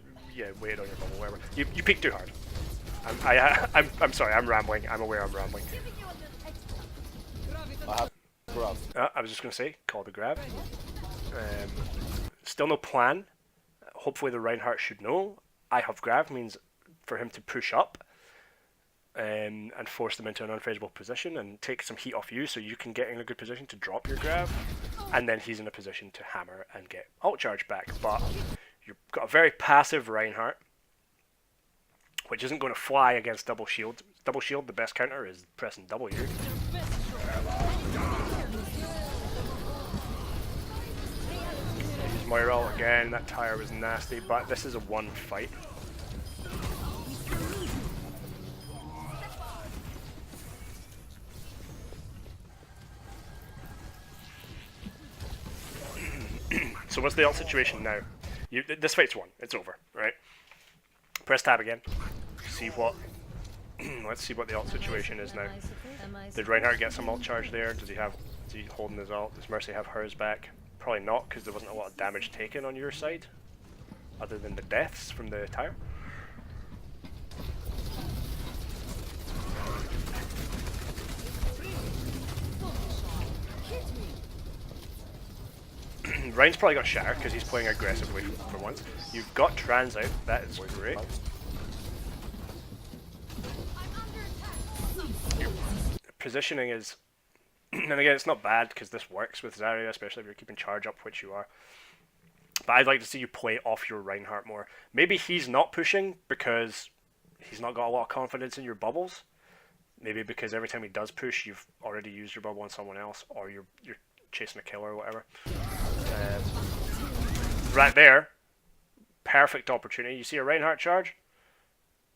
waited on your bubble, whatever. You peeked too hard. I'm sorry, I'm rambling. I'm aware I'm rambling. I have grab. I was just going to say, call the grab. Still no plan. Hopefully the Reinhardt should know. I have grab means for him to push up and force them into an unfavourable position and take some heat off you so you can get in a good position to drop your grab, and then he's in a position to hammer and get ult charge back. But you've got a very passive Reinhardt, which isn't going to fly against double shield. Double shield, the best counter is pressing W. Use Moira ult again, that tire was nasty, but this is a one fight. So what's the ult situation now? This fight's won. It's over, right? Press tab again. See what. Let's see what the ult situation is now. Did Reinhardt get some ult charge there? Is he holding his ult? Does Mercy have hers back? Probably not, because there wasn't a lot of damage taken on your side, other than the deaths from the tire. Ryan's probably got Shatter because he's playing aggressively for once. You've got Trans out, that is great. Your positioning is, and again it's not bad because this works with Zarya, especially if you're keeping charge up, which you are. But I'd like to see you play off your Reinhardt more. Maybe he's not pushing because he's not got a lot of confidence in your bubbles. Maybe because every time he does push, you've already used your bubble on someone else, or you're chasing a kill or whatever. Right there, perfect opportunity. You see a Reinhardt charge,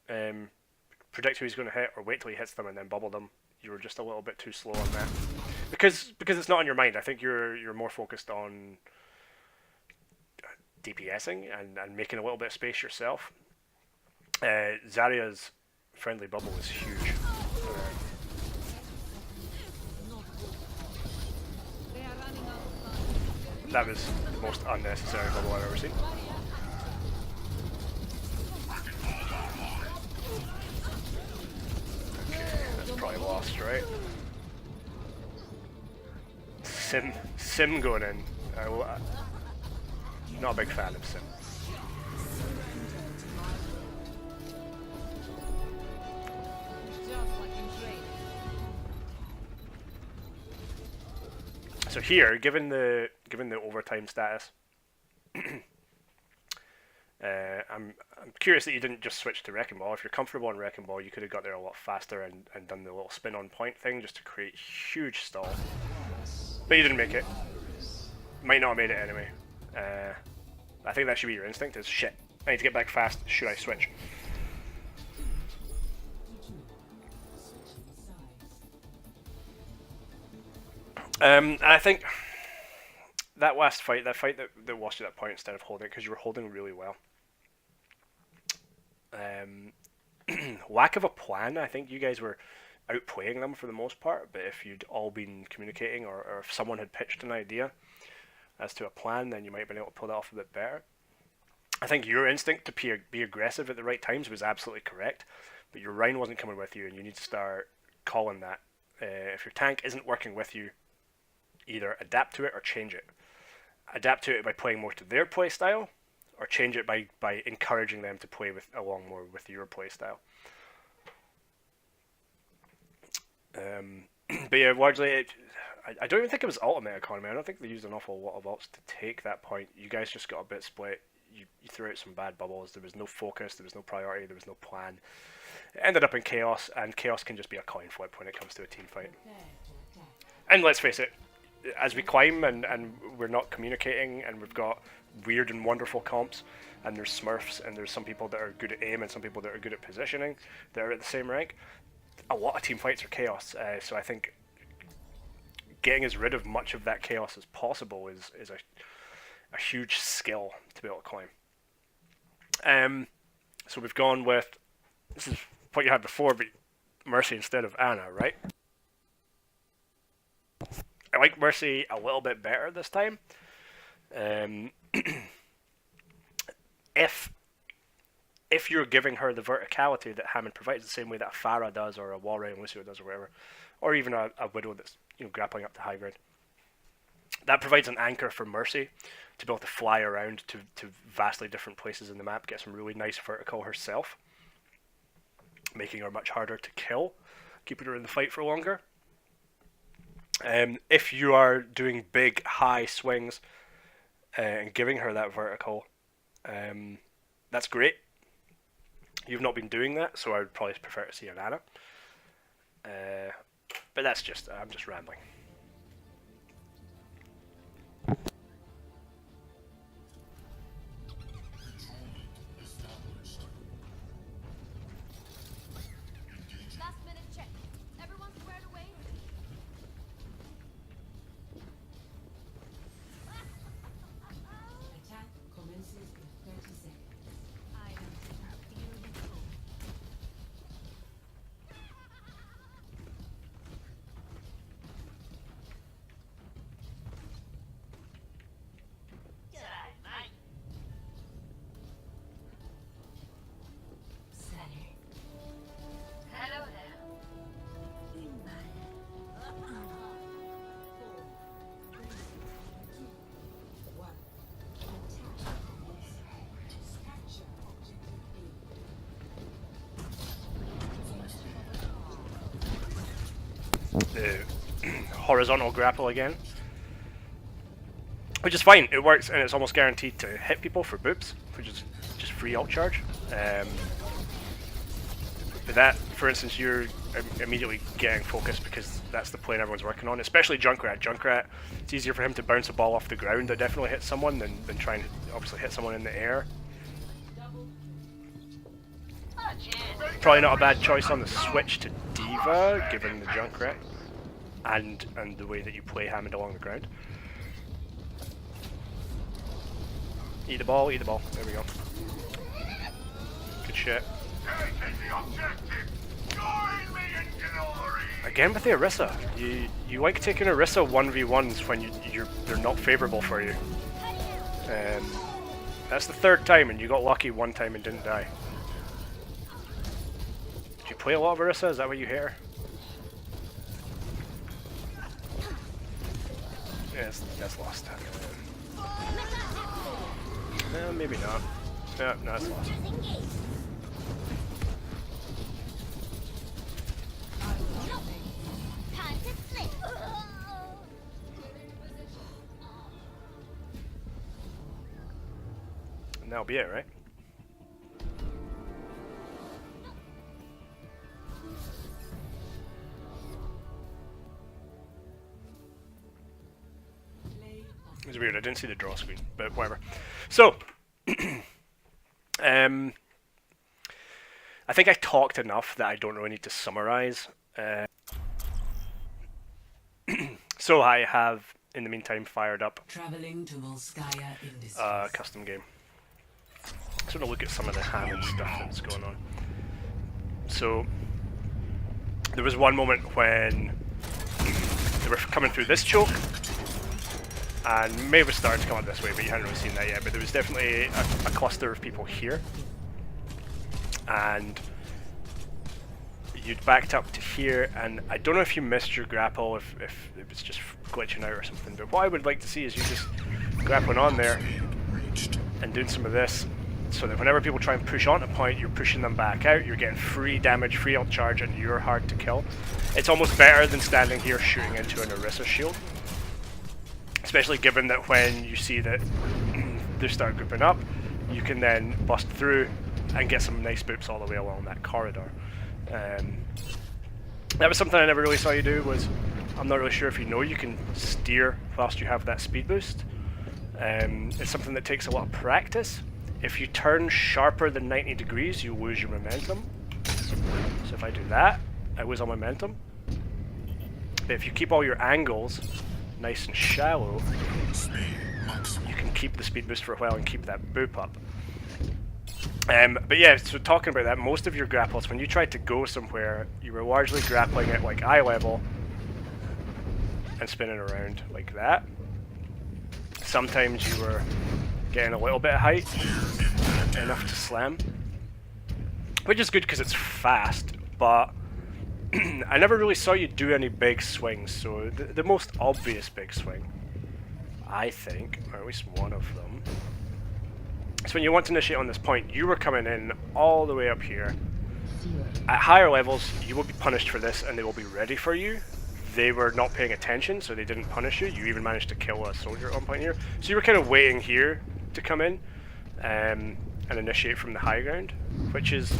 predict who he's going to hit, or wait till he hits them and then bubble them. You were just a little bit too slow on that, because it's not on your mind. I think you're more focused on DPSing and making a little bit of space yourself. Zarya's friendly bubble is huge. That was the most unnecessary bubble I've ever seen. Okay, that's probably lost, right? Sim going in. Not a big fan of Sim. So here, given the overtime status, I'm curious that you didn't just switch to Wrecking Ball. If you're comfortable on Wrecking Ball, you could have got there a lot faster and done the little spin on point thing just to create huge stall. But you didn't make it. Might not have made it anyway. I think that should be your instinct, is shit, I need to get back fast, should I switch? I think that last fight, that lost you that point instead of holding it, because you were holding really well. Lack of a plan, I think you guys were outplaying them for the most part, but if you'd all been communicating, or if someone had pitched an idea as to a plan, then you might have been able to pull that off a bit better. I think your instinct to be aggressive at the right times was absolutely correct, but your Rhine wasn't coming with you, and you need to start calling that. If your tank isn't working with you, either adapt to it or change it. Adapt to it by playing more to their play style, or change it by encouraging them to play along more with your play style. But yeah, largely, I don't even think it was ultimate economy. I don't think they used an awful lot of ults to take that point. You guys just got a bit split. You threw out some bad bubbles. There was no focus. There was no priority. There was no plan. It ended up in chaos, and chaos can just be a coin flip when it comes to a team fight. And let's face it, as we climb and we're not communicating, and we've got weird and wonderful comps, and there's smurfs, and there's some people that are good at aim and some people that are good at positioning that are at the same rank, a lot of team fights are chaos. So I think getting as rid of much of that chaos as possible is a huge skill to be able to climb. So we've gone with, this is what you had before, but Mercy instead of Ana, right? I like Mercy a little bit better this time. If you're giving her the verticality that Hammond provides, the same way that a Pharah does, or a Walray and Lucio does, or whatever, or even a Widow that's grappling up to high grade, that provides an anchor for Mercy to be able to fly around to vastly different places in the map, get some really nice vertical herself. making her much harder to kill, keeping her in the fight for longer. If you are doing big, high swings and giving her that vertical, that's great. You've not been doing that, so I would probably prefer to see an Ana. But that's just, I'm just rambling. Last minute check. Everyone squared away? Attack commences in 30 seconds. I am beautiful. Hello there. The horizontal grapple again, which is fine. It works, and it's almost guaranteed to hit people for boops, which is just free ult charge. But that, for instance, you're immediately getting focused because that's the plane everyone's working on, especially Junkrat. Junkrat, it's easier for him to bounce a ball off the ground that definitely hits someone than trying to obviously hit someone in the air. Probably not a bad choice on the switch to Diva, given the Junkrat and the way that you play Hammond along the ground. Eat the ball, there we go. Good shit. Taking the objective. Join me in glory. Again with the Orisa, you like taking Orisa 1v1s when they're not favourable for you. That's the third time, and you got lucky one time and didn't die. Do you play a lot of Orisa? Is that what you hear? Yes, that's lost. Maybe not. No, it's lost. Time to slip. And that'll be it, right? It's weird, I didn't see the draw screen, but whatever. So, I think I talked enough that I don't really need to summarize. So I have, in the meantime, fired up Traveling to Volskaya Industries. custom game. So to look at some of the Hammond stuff that's going on. So there was one moment when they were coming through this choke, and May was starting to come out this way, but you hadn't really seen that yet. But there was definitely a cluster of people here, and you'd backed up to here, and I don't know if you missed your grapple, if it was just glitching out or something, but what I would like to see is you just grappling on there and doing some of this, so that whenever people try and push on a point, you're pushing them back out, you're getting free damage, free ult charge, and you're hard to kill. It's almost better than standing here shooting into an Orisa shield, especially given that when you see that they start grouping up, you can then bust through and get some nice boops all the way along that corridor. That was something I never really saw you do. I'm not really sure if you know you can steer whilst you have that speed boost. It's something that takes a lot of practice. If you turn sharper than 90 degrees, you lose your momentum. So if I do that, I lose all momentum. But if you keep all your angles nice and shallow, you can keep the speed boost for a while and keep that boop up. But yeah, so talking about that, most of your grapples, when you tried to go somewhere, you were largely grappling at like eye level and spinning around like that. Sometimes you were getting a little bit of height, enough to slam, which is good because it's fast, but I never really saw you do any big swings. So the most obvious big swing, I think, or at least one of them, so when you want to initiate on this point, you were coming in all the way up here, At higher levels, you will be punished for this and they will be ready for you. They were not paying attention, so they didn't punish you. You even managed to kill a soldier at one point here. So you were kind of waiting here to come in and initiate from the high ground, which is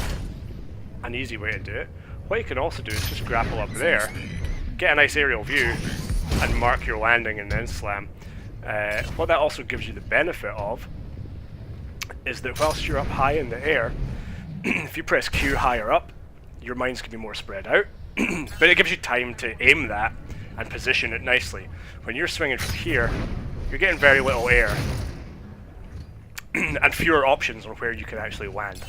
an easy way to do it. What you can also do is just grapple up there, get a nice aerial view, and mark your landing and then slam. What that also gives you the benefit of is that whilst you're up high in the air, if you press Q higher up, your mines can be more spread out, but it gives you time to aim that and position it nicely. When you're swinging from here, you're getting very little air and fewer options on where you can actually land.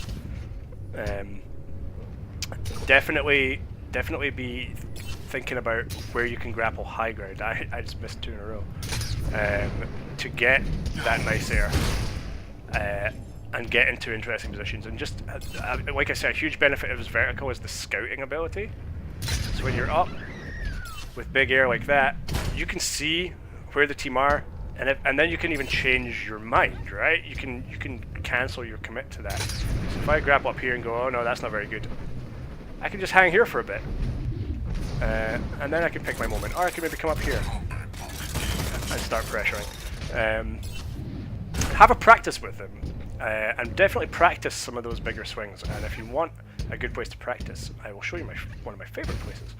Definitely be thinking about where you can grapple high ground. I just missed 2 in a row. To get that nice air and get into interesting positions. And just, like I said, a huge benefit of his vertical is the scouting ability. So when you're up with big air like that, you can see where the team are, and then you can even change your mind, right? You can cancel your commit to that. So if I grab up here and go, oh no, that's not very good, I can just hang here for a bit, and then I can pick my moment, or I can maybe come up here and start pressuring. Have a practice with them, and definitely practice some of those bigger swings. And if you want a good place to practice, I will show you one of my favorite places.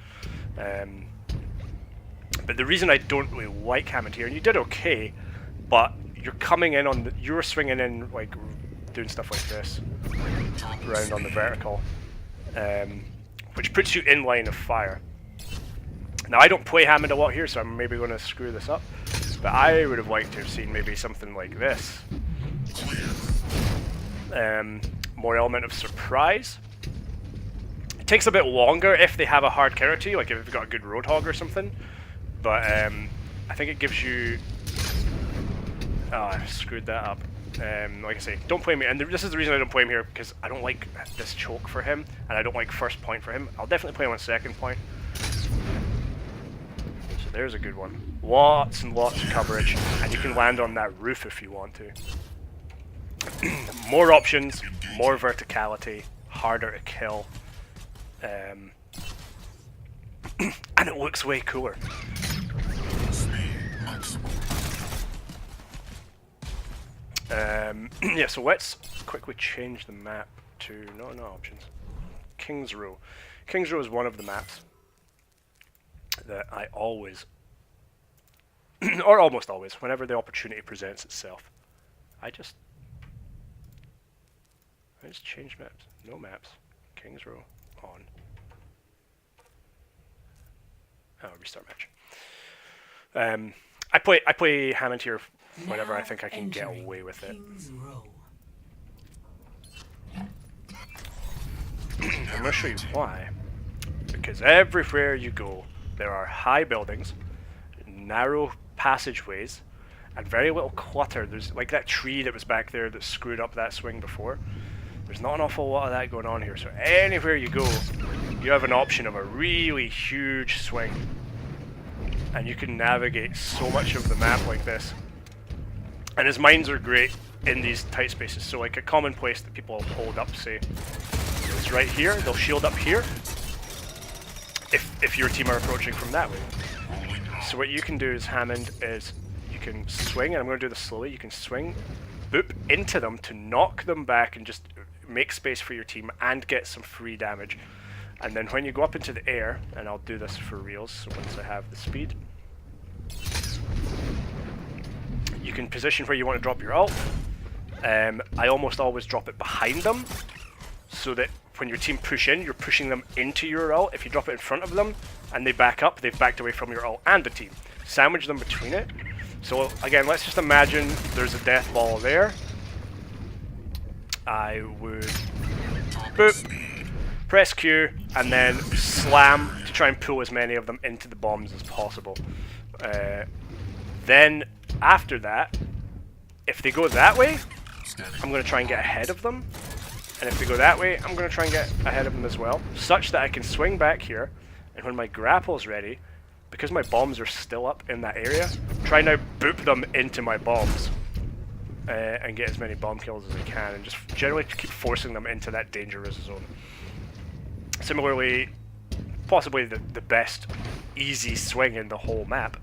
But the reason I don't really like Hammond here, and you did okay, but you're coming in on you're swinging in like doing stuff like this around on the vertical, which puts you in line of fire. Now I don't play Hammond a lot here, so I'm maybe going to screw this up, but I would have liked to have seen maybe something like this. More element of surprise. It takes a bit longer if they have a hard character, like if they've got a good Roadhog or something, but I think it gives you... Oh, I screwed that up. Like I say, don't play me, and this is the reason I don't play him here, because I don't like this choke for him, and I don't like first point for him. I'll definitely play him on second point. So there's a good one. Lots and lots of coverage, and you can land on that roof if you want to. More options, more verticality, harder to kill, and it looks way cooler. Yeah, so let's quickly change the map to no options. King's Row. King's Row is one of the maps that I always, or almost always, whenever the opportunity presents itself, I just change maps. No maps. King's Row on. Oh, restart match. I play Hammond here whenever I think I can get away with it. I'm going to show you why. Because everywhere you go, there are high buildings, narrow passageways, and very little clutter. There's like that tree that was back there that screwed up that swing before. There's not an awful lot of that going on here. So anywhere you go, you have an option of a really huge swing. And you can navigate so much of the map like this. And his mines are great in these tight spaces. So like a common place that people hold up, say, is right here. They'll shield up here if your team are approaching from that way. So what you can do as Hammond is you can swing, and I'm going to do this slowly, you can swing, boop into them to knock them back and just make space for your team and get some free damage. And then when you go up into the air, and I'll do this for reals, so once I have the speed, you can position where you want to drop your ult. I almost always drop it behind them, so that when your team push in, you're pushing them into your ult. If you drop it in front of them, and they back up, they've backed away from your ult and the team. Sandwich them between it. So again, let's just imagine there's a death ball there. I would boop, press Q, and then slam to try and pull as many of them into the bombs as possible. Then after that, if they go that way, I'm going to try and get ahead of them. And if they go that way, I'm going to try and get ahead of them as well, such that I can swing back here, and when my grapple's ready, because my bombs are still up in that area, try now boop them into my bombs. And get as many bomb kills as I can, and just generally keep forcing them into that dangerous zone. Similarly, possibly the best easy swing in the whole map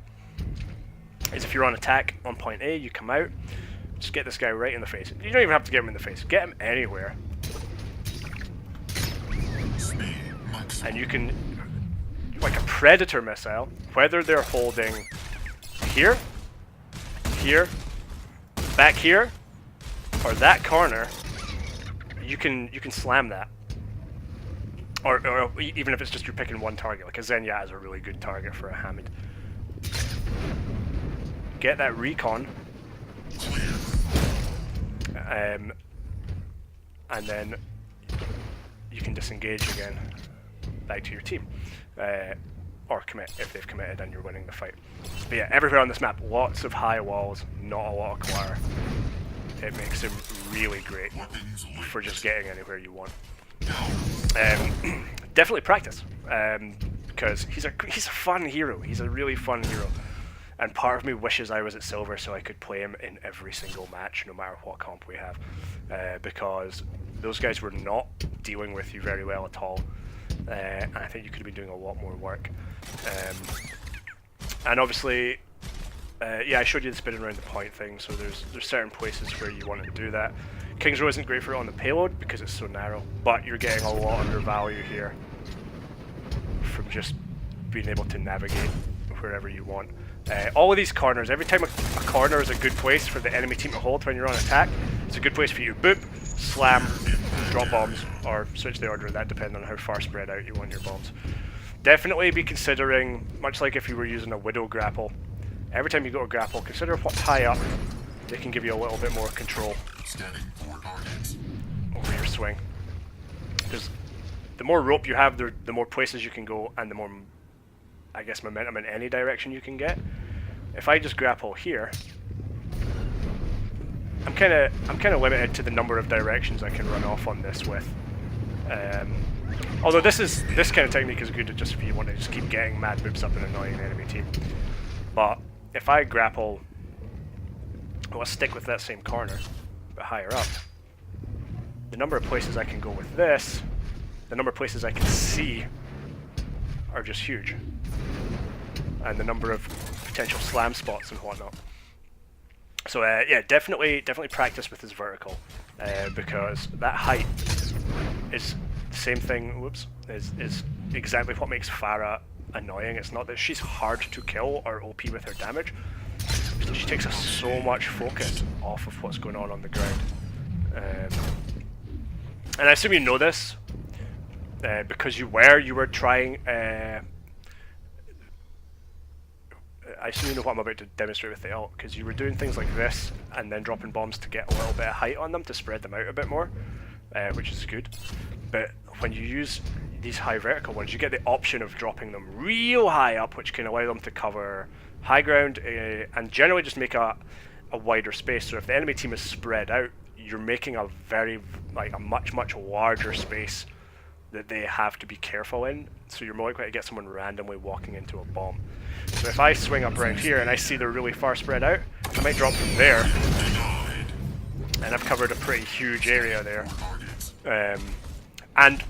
is if you're on attack on point A, you come out, just get this guy right in the face. You don't even have to get him in the face, get him anywhere. And you can, like a predator missile, whether they're holding here, here, back here, or that corner, you can slam that. Or even if it's just you're picking one target, like a Zenyatta is a really good target for a Hamid. Get that recon, and then you can disengage again, back to your team, or commit if they've committed and you're winning the fight. But yeah, everywhere on this map, lots of high walls, not a lot of clutter. It makes him really great for just getting anywhere you want. Definitely practice, because he's a fun hero. He's a really fun hero, and part of me wishes I was at silver so I could play him in every single match, no matter what comp we have, because those guys were not dealing with you very well at all, and I think you could have been doing a lot more work. And obviously, yeah, I showed you the spinning around the point thing, so there's certain places where you want to do that. King's Row isn't great for it on the payload because it's so narrow, but you're getting a lot under value here from just being able to navigate wherever you want. All of these corners, every time a corner is a good place for the enemy team to hold when you're on attack, it's a good place for you to boop, slam, drop bombs, or switch the order, that depends on how far spread out you want your bombs. Definitely be considering, much like if you were using a Widow grapple, every time you go to grapple, consider what's high up. They can give you a little bit more control over your swing. Because the more rope you have, the more places you can go, and the more, I guess, momentum in any direction you can get. If I just grapple here, I'm kind of limited to the number of directions I can run off on this with. Although this kind of technique is good just if you want to just keep getting mad moves up and annoying the enemy team. But if I grapple, I'll stick with that same corner, but higher up. The number of places I can go with this, the number of places I can see, are just huge. And the number of potential slam spots and whatnot. So yeah, definitely practice with his vertical, because that height is the same thing. Whoops, is exactly what makes Pharah annoying. It's not that she's hard to kill or OP with her damage. She takes us so much focus off of what's going on the ground. And I assume you know this, because you were trying... I assume you know what I'm about to demonstrate with the ult, because you were doing things like this, and then dropping bombs to get a little bit of height on them, to spread them out a bit more, which is good. But when you use these high vertical ones, you get the option of dropping them real high up, which can allow them to cover high ground, and generally just make a wider space. So if the enemy team is spread out, you're making a much larger space that they have to be careful in, so you're more likely to get someone randomly walking into a bomb. So if I swing up around here and I see they're really far spread out, I might drop them there, and I've covered a pretty huge area there. And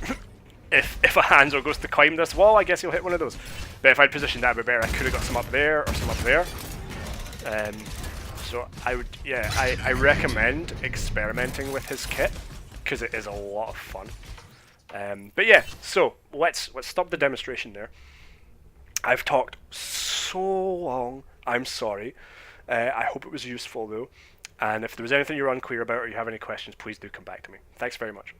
if a Hanzo goes to climb this wall, I guess he'll hit one of those. But if I'd positioned that a bit better, I could have got some up there or some up there. So I would, yeah, I recommend experimenting with his kit, because it is a lot of fun. But yeah, so let's stop the demonstration there. I've talked so long, I'm sorry. I hope it was useful though. And if there was anything you're unclear about or you have any questions, please do come back to me. Thanks very much.